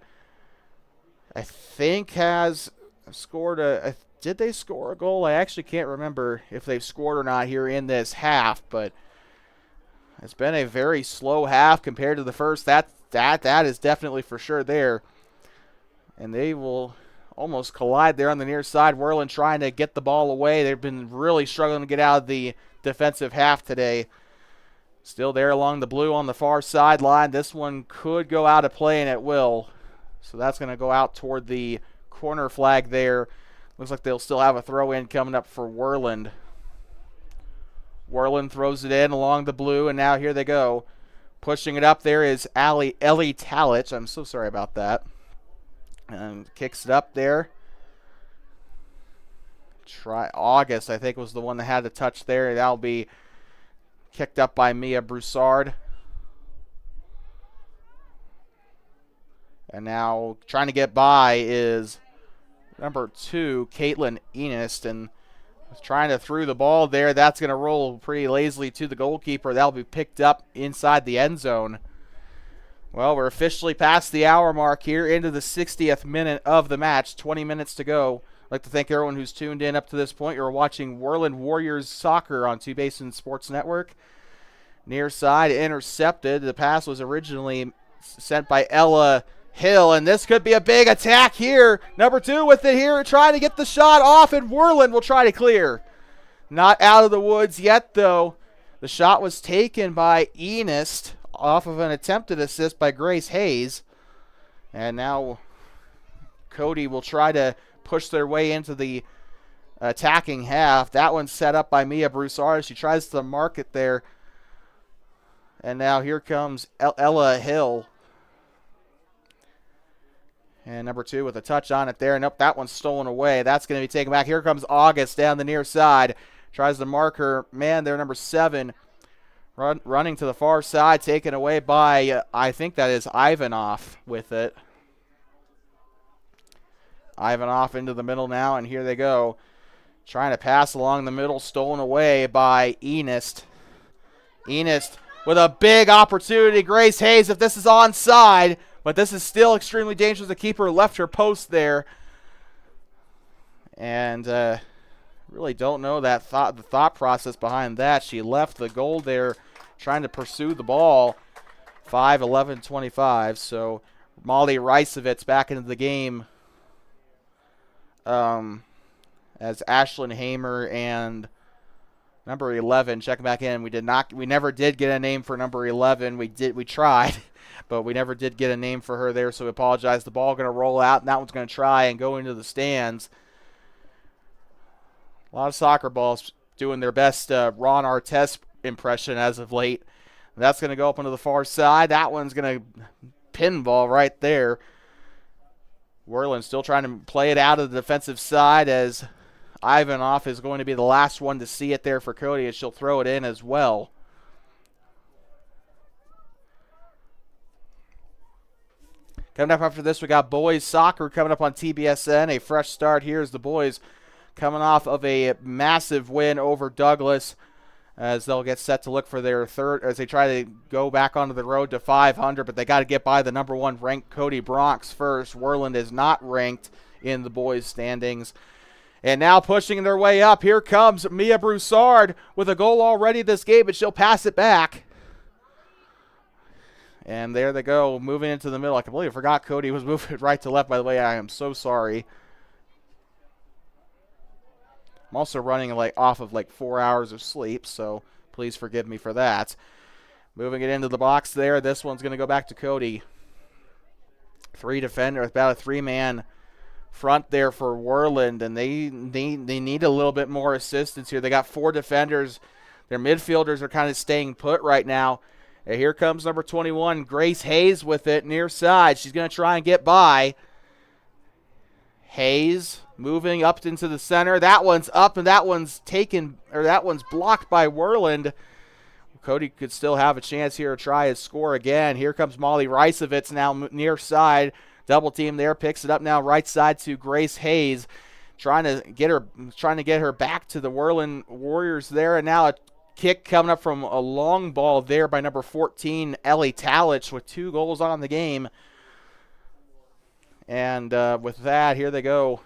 I think, has scored did they score a goal? I actually can't remember if they've scored or not here in this half, but it's been a very slow half compared to the first. That is definitely for sure there. And they will almost collide there on the near side. Worland trying to get the ball away. They've been really struggling to get out of the defensive half today. Still there along the blue on the far sideline. This one could go out of play, and it will. So that's going to go out toward the corner flag there. Looks like they'll still have a throw-in coming up for Worland. Worland throws it in along the blue, and now here they go. Pushing it up there is Ellie Talich. I'm so sorry about that. And kicks it up there. August, I think, was the one that had the touch there. That'll be kicked up by Mia Broussard. And now trying to get by is number 2, Caitlin Enist, and trying to throw the ball there. That's going to roll pretty lazily to the goalkeeper. That'll be picked up inside the end zone. Well, we're officially past the hour mark here into the 60th minute of the match. 20 minutes to go. I'd like to thank everyone who's tuned in up to this point. You're watching Worland Warriors Soccer on Two Basin Sports Network. Near side intercepted. The pass was originally sent by Ella Hill, and this could be a big attack here. Number 2 with it here, trying to get the shot off, and Worland will try to clear. Not out of the woods yet, though. The shot was taken by Enist off of an attempted assist by Grace Hayes. And now Cody will try to push their way into the attacking half. That one's set up by Mia Broussard. She tries to mark it there. And now here comes Ella Hill. And number 2 with a touch on it there. Nope, that one's stolen away. That's going to be taken back. Here comes August down the near side. Tries to mark her man there, number 7. Running to the far side, taken away by, I think that is Ivanov with it. Ivanov into the middle now, and here they go. Trying to pass along the middle, stolen away by Enist. Enist with a big opportunity. Grace Hayes, if this is onside, but this is still extremely dangerous. The keeper left her post there. And really don't know the thought process behind that. She left the goal there trying to pursue the ball. 5-11-25. So Molly Ricevitz back into the game as Ashlyn Hamer and number 11 checking back in. We never did get a name for number 11. We tried, but we never did get a name for her there, so we apologize. The ball going to roll out, and that one's going to try and go into the stands. A lot of soccer balls doing their best Ron Artest impression as of late. That's going to go up onto the far side. That one's going to pinball right there. Worland still trying to play it out of the defensive side as Ivanov is going to be the last one to see it there for Cody, as she'll throw it in as well. Coming up after this, we got boys soccer coming up on TBSN. A fresh start here as the boys coming off of a massive win over Douglas, as they'll get set to look for their third, as they try to go back onto the road to 500, but they got to get by the number 1 ranked Cody Bronx first. Worland is not ranked in the boys' standings. And now pushing their way up, here comes Mia Broussard with a goal already this game, but she'll pass it back. And there they go, moving into the middle. I completely forgot Cody was moving right to left, by the way. I am so sorry. I'm also running off of 4 hours of sleep, so please forgive me for that. Moving it into the box there. This one's going to go back to Cody. 3 defenders, about a 3-man front there for Worland, and they need a little bit more assistance here. They got 4 defenders. Their midfielders are kind of staying put right now. And here comes number 21, Grace Hayes with it near side. She's going to try and get by. Hayes moving up into the center. That one's up, and that one's blocked by Worland. Cody could still have a chance here to try his score again. Here comes Molly Ricevitz now near side. Double team there, picks it up now right side to Grace Hayes. Trying to get her back to the Worland Warriors there, and now kick coming up from a long ball there by number 14, Ellie Talich, with 2 goals on the game. And with that, here they go.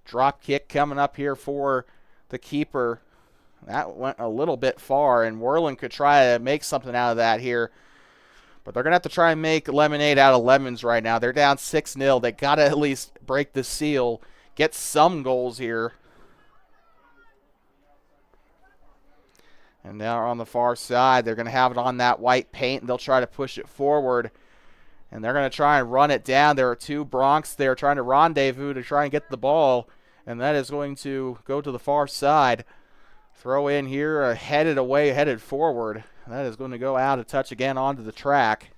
Drop kick coming up here for the keeper. That went a little bit far, and Worland could try to make something out of that here. But they're going to have to try and make lemonade out of lemons right now. They're down 6-0. They got to at least break the seal, get some goals here. And now on the far side, they're going to have it on that white paint, and they'll try to push it forward. And they're going to try and run it down. There are 2 Bronx there trying to rendezvous to try and get the ball. And that is going to go to the far side. Throw in here, headed away, headed forward. That is going to go out of touch again onto the track.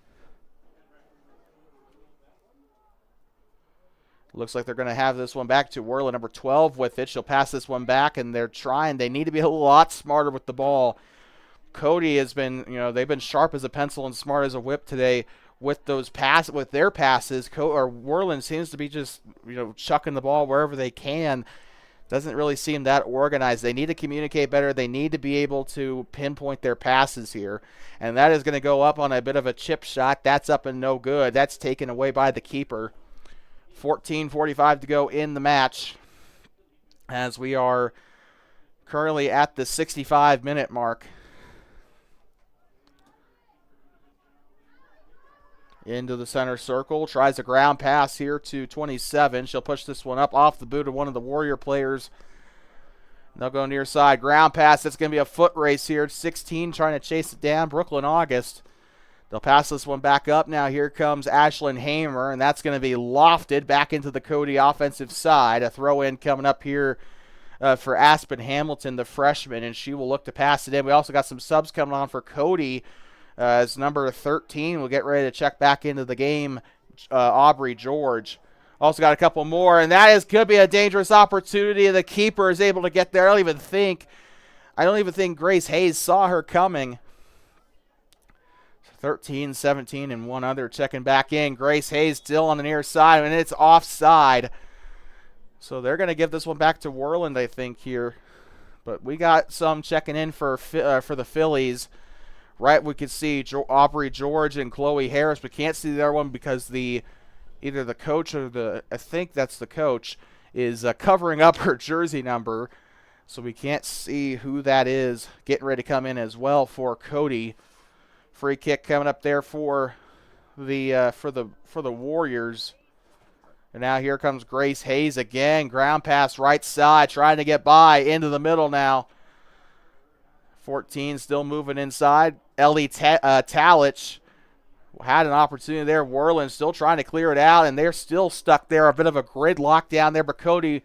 Looks like they're going to have this one back to Worland, number 12 with it. She'll pass this one back, and they're trying. They need to be a lot smarter with the ball. Cody has been, they've been sharp as a pencil and smart as a whip today with those with their passes. Worland seems to be just, chucking the ball wherever they can. Doesn't really seem that organized. They need to communicate better. They need to be able to pinpoint their passes here. And that is going to go up on a bit of a chip shot. That's up and no good. That's taken away by the keeper. 14:45 to go in the match as we are currently at the 65-minute mark. Into the center circle. Tries a ground pass here to 27. She'll push this one up off the boot of one of the Warrior players. They'll go near side. Ground pass. It's going to be a foot race here. 16 trying to chase it down. Brooklyn August. They'll pass this one back up. Now here comes Ashlyn Hamer, and that's going to be lofted back into the Cody offensive side. A throw in coming up here for Aspen Hamilton, the freshman, and she will look to pass it in. We also got some subs coming on for Cody. As number 13 will get ready to check back into the game, Aubrey George. Also got a couple more, and that could be a dangerous opportunity. The keeper is able to get there. I don't even think Grace Hayes saw her coming. 13, 17, and one other checking back in. Grace Hayes still on the near side, and it's offside. So they're going to give this one back to Worland, I think, here. But we got some checking in for the Phillies. Right, we could see Aubrey George and Chloe Harris. We can't see the other one because either the coach or I think that's the coach, is covering up her jersey number. So we can't see who that is. Getting ready to come in as well for Cody. Free kick coming up there for the Warriors. And now here comes Grace Hayes again. Ground pass right side, trying to get by into the middle now. 14 still moving inside. Ellie Talich had an opportunity there. Worland still trying to clear it out, and they're still stuck there. A bit of a gridlock down there, but Cody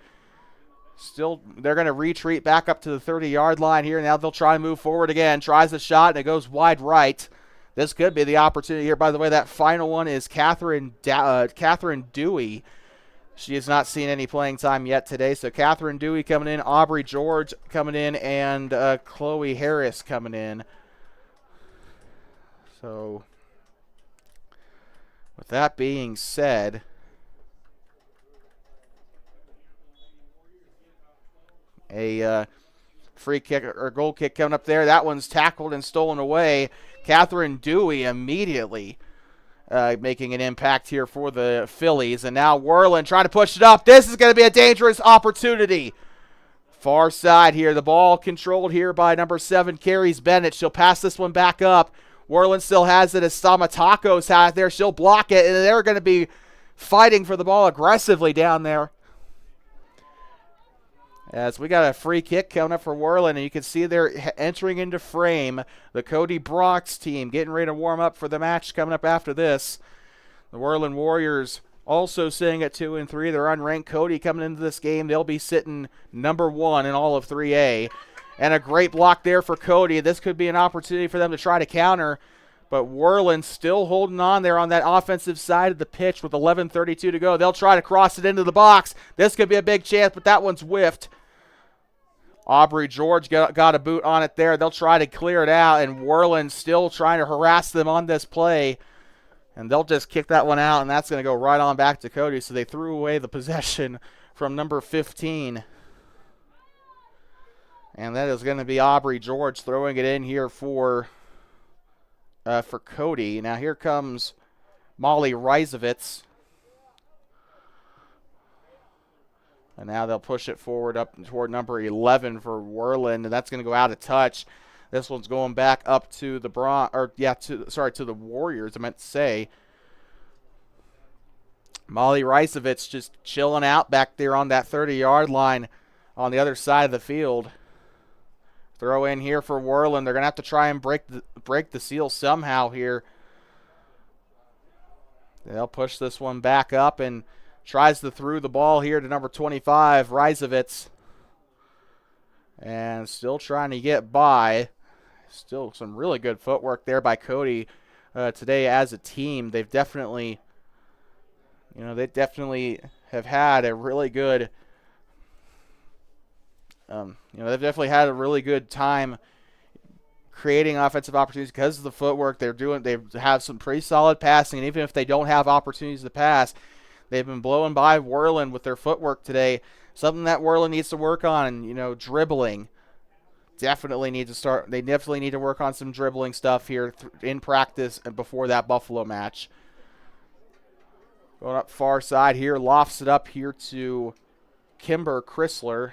they're going to retreat back up to the 30-yard line here. Now they'll try and move forward again. Tries the shot, and it goes wide right. This could be the opportunity here. By the way, that final one is Catherine Dewey. She has not seen any playing time yet today. So Catherine Dewey coming in, Aubrey George coming in, and Chloe Harris coming in. So with that being said, a free kick or goal kick coming up there. That one's tackled and stolen away. Catherine Dewey immediately making an impact here for the Phillies. And now Worland trying to push it up. This is going to be a dangerous opportunity. Far side here. The ball controlled here by number 7, Carries Bennett. She'll pass this one back up. Worland still has it as Samatakos has it there. She'll block it, and they're going to be fighting for the ball aggressively down there. As we got a free kick coming up for Worland, and you can see they're entering into frame. The Cody Bronx team getting ready to warm up for the match coming up after this. The Worland Warriors also sitting at 2 and 3. They're unranked. Cody coming into this game. They'll be sitting number 1 in all of 3A. And a great block there for Cody. This could be an opportunity for them to try to counter. But Worland still holding on there on that offensive side of the pitch with 11:32 to go. They'll try to cross it into the box. This could be a big chance, but that one's whiffed. Aubrey George got a boot on it there. They'll try to clear it out, and Worland still trying to harass them on this play. And they'll just kick that one out, and that's going to go right on back to Cody. So they threw away the possession from number 15. And that is going to be Aubrey George throwing it in here for Cody. Now here comes Molly Reisovitz. And now they'll push it forward up toward number 11 for Worland, and that's going to go out of touch. This one's going back up to the to the Warriors, I meant to say. Molly Reisovitz just chilling out back there on that 30-yard line on the other side of the field. Throw in here for Worland. They're going to have to try and break the seal somehow here. They'll push this one back up and tries to throw the ball here to number 25, Reisovitz. And still trying to get by. Still some really good footwork there by Cody today as a team. They've definitely, have had a really good, they've definitely had a really good time creating offensive opportunities because of the footwork they're doing. They have some pretty solid passing, and even if they don't have opportunities to pass, they've been blowing by Worland with their footwork today. Something that Worland needs to work on, dribbling. They definitely need to work on some dribbling stuff here in practice and before that Buffalo match. Going up far side here, lofts it up here to Kimber Chrysler.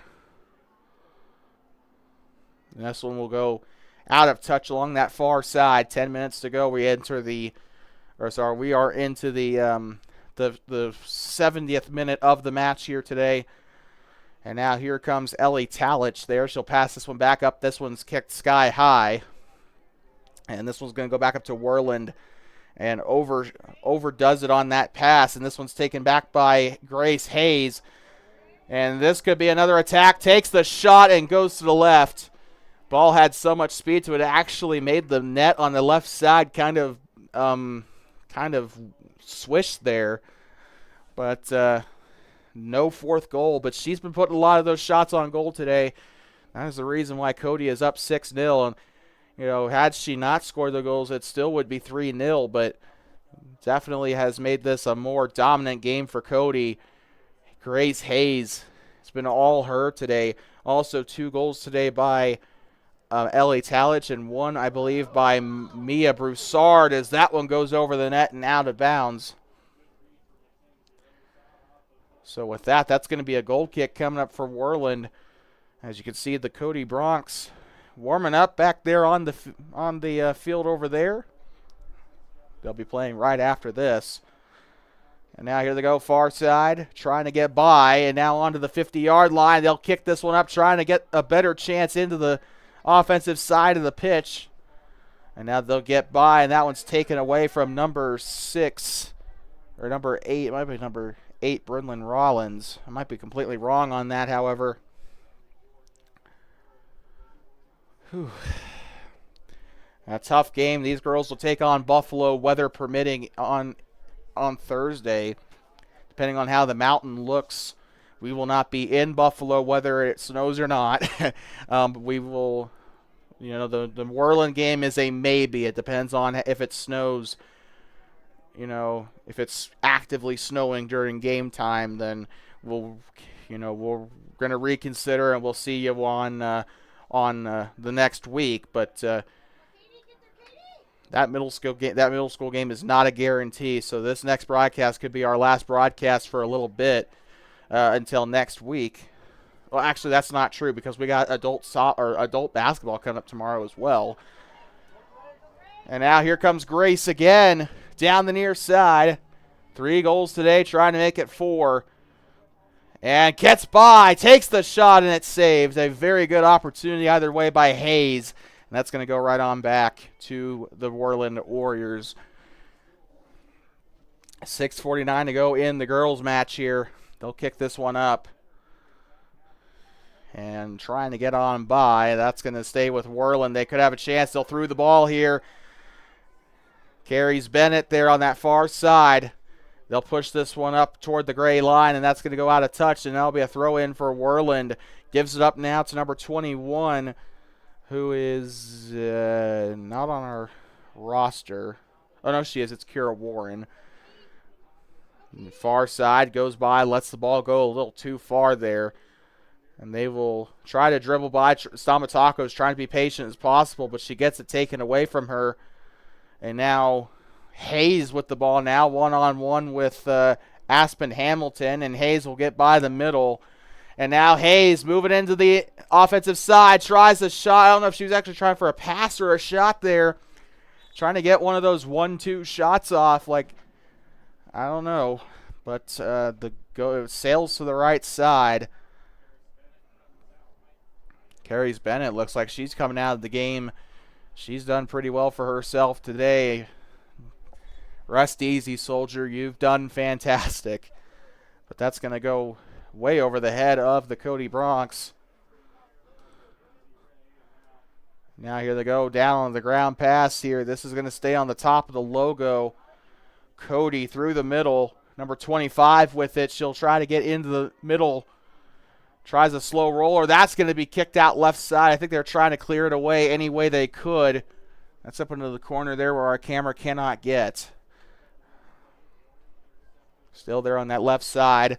And this one will go out of touch along that far side. 10 minutes to go. We are into the 70th minute of the match here today. And now here comes Ellie Talich there. She'll pass this one back up. This one's kicked sky high. And this one's going to go back up to Worland. And overdoes it on that pass. And this one's taken back by Grace Hayes. And this could be another attack. Takes the shot and goes to the left. Ball had so much speed to it. It actually made the net on the left side kind of swished there. But no fourth goal. But she's been putting a lot of those shots on goal today. That is the reason why Cody is up 6-0. And, had she not scored the goals, it still would be 3-0. But definitely has made this a more dominant game for Cody. Grace Hayes, it's been all her today. Also 2 goals today by Ellie Talich, and 1, I believe, by Mia Broussard, as that one goes over the net and out of bounds. So with that, that's going to be a goal kick coming up for Worland. As you can see, the Cody Bronx warming up back there on the field over there. They'll be playing right after this. And now here they go, far side, trying to get by, and now onto the 50-yard line. They'll kick this one up, trying to get a better chance into the offensive side of the pitch. And now they'll get by, and that one's taken away from number 6, or number 8. It might be number 8, Brynlyn Rollins. I might be completely wrong on that, however. Whew. A tough game. These girls will take on Buffalo, weather permitting, on Thursday. Depending on how the mountain looks, we will not be in Buffalo whether it snows or not. We will, the Worland game is a maybe. It depends on if it snows. If it's actively snowing during game time, then we're going to reconsider, and we'll see you on the next week. But that middle school game is not a guarantee. So this next broadcast could be our last broadcast for a little bit until next week. Well, actually, that's not true because we got adult basketball coming up tomorrow as well. And now here comes Grace again down the near side. 3 goals today, trying to make it 4. And gets by, takes the shot, and it saves. A very good opportunity either way by Hayes. And that's going to go right on back to the Worland Warriors. 6:49 to go in the girls' match here. They'll kick this one up. And trying to get on by. That's going to stay with Worland. They could have a chance. They'll throw the ball here. Carries Bennett there on that far side. They'll push this one up toward the gray line, and that's going to go out of touch, and that'll be a throw-in for Worland. Gives it up now to number 21, who is not on our roster. Oh, no, she is. It's Kira Warren. And the far side goes by, lets the ball go a little too far there. And they will try to dribble by. Stamatako's trying to be patient as possible, but she gets it taken away from her. And now Hayes with the ball now, one-on-one with Aspen Hamilton, and Hayes will get by the middle. And now Hayes moving into the offensive side, tries a shot. I don't know if she was actually trying for a pass or a shot there. Trying to get one of those 1-2 shots off. Like, I don't know. But sails to the right side. Carries Bennett looks like she's coming out of the game. She's done pretty well for herself today. Rest easy, soldier. You've done fantastic. But that's going to go way over the head of the Cody Bronx. Now here they go down on the ground pass here. This is going to stay on the top of the logo. Cody through the middle. Number 25 with it. She'll try to get into the middle. Tries a slow roller. That's going to be kicked out left side. I think they're trying to clear it away any way they could. That's up into the corner there where our camera cannot get. Still there on that left side.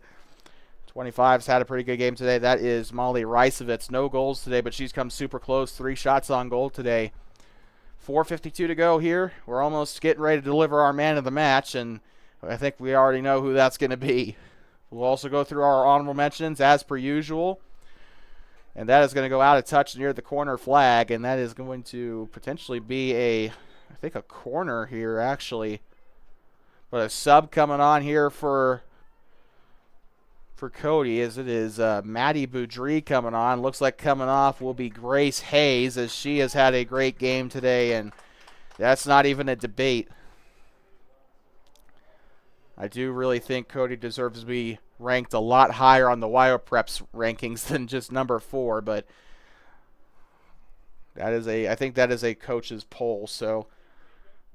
25's had a pretty good game today. That is Molly Ricevitz. No goals today, but she's come super close. 3 shots on goal today. 4:52 to go here. We're almost getting ready to deliver our man of the match, and I think we already know who that's going to be. We'll also go through our honorable mentions as per usual. And that is going to go out of touch near the corner flag, and that is going to potentially be I think a corner here actually. But a sub coming on here for Cody as it is Maddie Boudry coming on. Looks like coming off will be Grace Hayes as she has had a great game today, and that's not even a debate. I do really think Cody deserves to be ranked a lot higher on the WyoPreps rankings than just number 4, but I think that is a coach's poll, so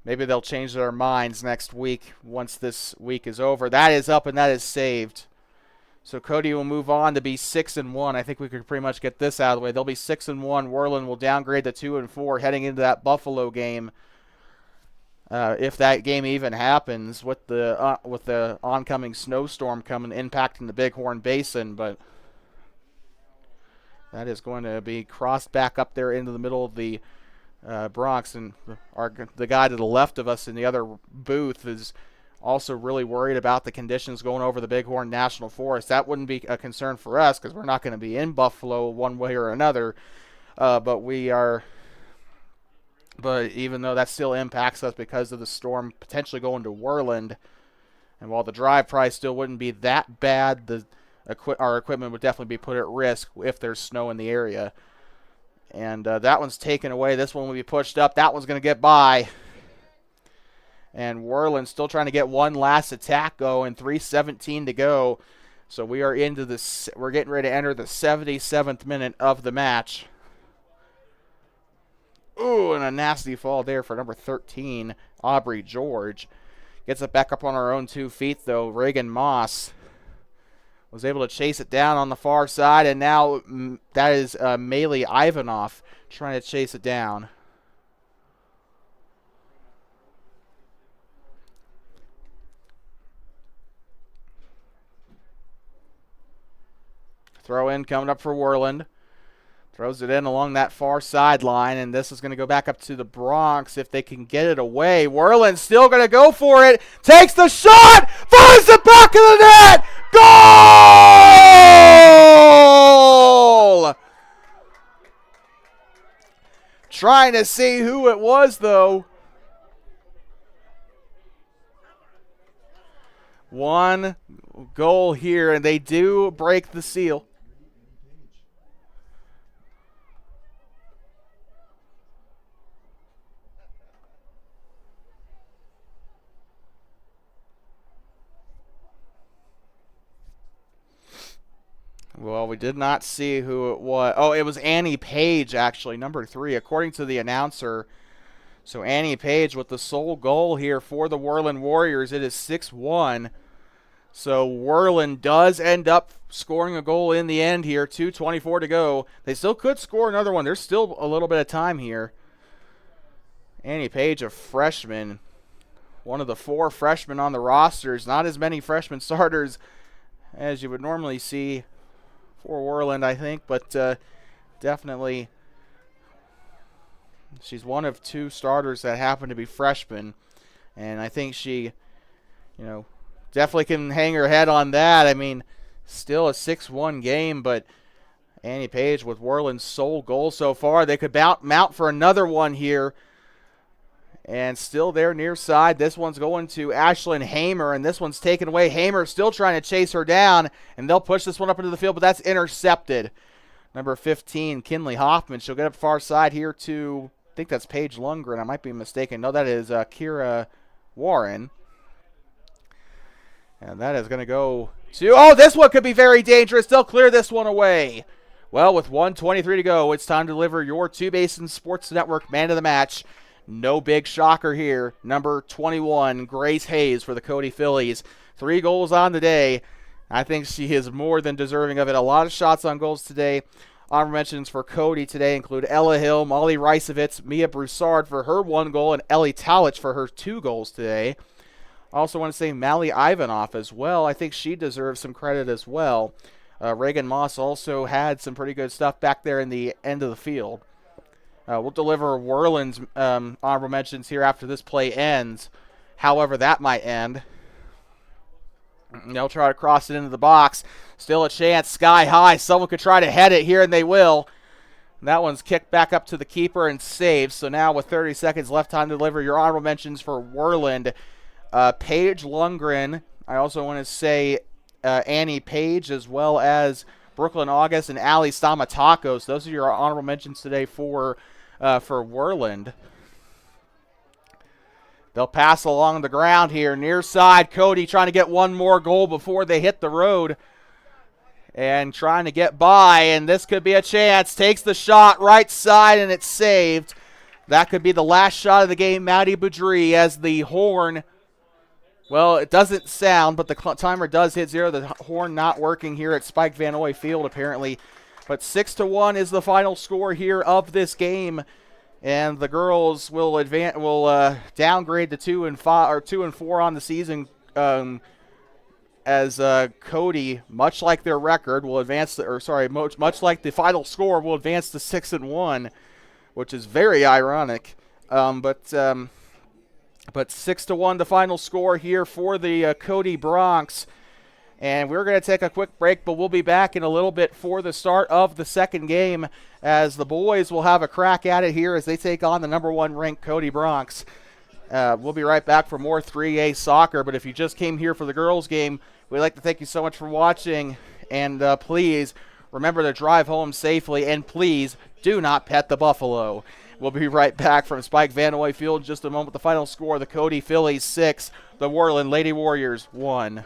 maybe they'll change their minds next week once this week is over. That is up and that is saved. So Cody will move on to be 6-1. I think we could pretty much get this out of the way. They'll be 6-1. Worland will downgrade to 2-4 heading into that Buffalo game. If that game even happens with the oncoming snowstorm coming impacting the Bighorn Basin, but that is going to be crossed back up there into the middle of the Bronx, and the guy to the left of us in the other booth is also really worried about the conditions going over the Bighorn National Forest. That wouldn't be a concern for us because we're not going to be in Buffalo one way or another, but we are. But even though that still impacts us because of the storm potentially going to Worland, and while the drive price still wouldn't be that bad, our equipment would definitely be put at risk if there's snow in the area. And that one's taken away. This one will be pushed up. That one's going to get by. And Worland still trying to get one last attack going. 3:17 to go. So we are into this. We're getting ready to enter the 77th minute of the match. Ooh, and a nasty fall there for number 13, Aubrey George. Gets it back up on her own 2 feet, though. Reagan Moss was able to chase it down on the far side, and now that is Maylee Ivanoff trying to chase it down. Throw in coming up for Worland. Throws it in along that far sideline, and this is going to go back up to the Bronx if they can get it away. Worland still going to go for it. Takes the shot. Finds the back of the net. Goal! Trying to see who it was, though. One goal here, and they do break the seal. Well, we did not see who it was. Oh, it was Annie Page, actually, number 3, according to the announcer. So Annie Page with the sole goal here for the Worland Warriors. It is 6-1. So Worland does end up scoring a goal in the end here. 2:24 to go. They still could score another one. There's still a little bit of time here. Annie Page, a freshman. One of the 4 freshmen on the rosters. Not as many freshman starters as you would normally see for Worland, I think, but definitely she's one of 2 starters that happen to be freshmen, and I think she, definitely can hang her head on that. I mean, still a 6-1 game, but Annie Page with Worland's sole goal so far. They could mount for another one here. And still there near side. This one's going to Ashlyn Hamer, and this one's taken away. Hamer still trying to chase her down, and they'll push this one up into the field, but that's intercepted. Number 15, Kinley Hoffman. She'll get up far side here to, I think that's Paige Lundgren. I might be mistaken. No, that is Kira Warren. And that is going to go to, oh, this one could be very dangerous. They'll clear this one away. Well, with 1:23 to go, it's time to deliver your Two Basins Sports Network man of the match. No big shocker here. Number 21, Grace Hayes for the Cody Phillies. 3 goals on the day. I think she is more than deserving of it. A lot of shots on goals today. Honorable mentions for Cody today include Ella Hill, Molly Reisevitz, Mia Broussard for her 1 goal, and Ellie Talich for her 2 goals today. I also want to say Mally Ivanoff as well. I think she deserves some credit as well. Reagan Moss also had some pretty good stuff back there in the end of the field. We'll deliver Worland's honorable mentions here after this play ends. However that might end. They'll try to cross it into the box. Still a chance, sky high. Someone could try to head it here, and they will. And that one's kicked back up to the keeper and saved. So now with 30 seconds left, time to deliver your honorable mentions for Worland. Paige Lundgren. I also want to say Annie Page, as well as Brooklyn August and Allie Stamatakos. Those are your honorable mentions today for Worland. They'll pass along the ground here. Near side, Cody trying to get one more goal before they hit the road. And trying to get by, and this could be a chance. Takes the shot right side, and it's saved. That could be the last shot of the game, Maddie Boudry, as the horn, well, it doesn't sound, but the timer does hit 0. The horn not working here at Spike Vannoy Field, apparently. But 6-1 is the final score here of this game. And the girls will downgrade to 2 and 5 or 2 and 4 on the season, as Cody, much like their record, will advance. Much like the final score, will advance to 6-1, which is very ironic. But 6-1, the final score here for the Cody Bronx. And we're going to take a quick break, but we'll be back in a little bit for the start of the second game, as the boys will have a crack at it here as they take on the number 1 ranked Cody Bronx. We'll be right back for more 3A soccer, but if you just came here for the girls game, we'd like to thank you so much for watching, and please remember to drive home safely, and please do not pet the buffalo. We'll be right back from Spike Vannoy Field in just a moment. The final score, the Cody Phillies 6, the Worland Lady Warriors 1.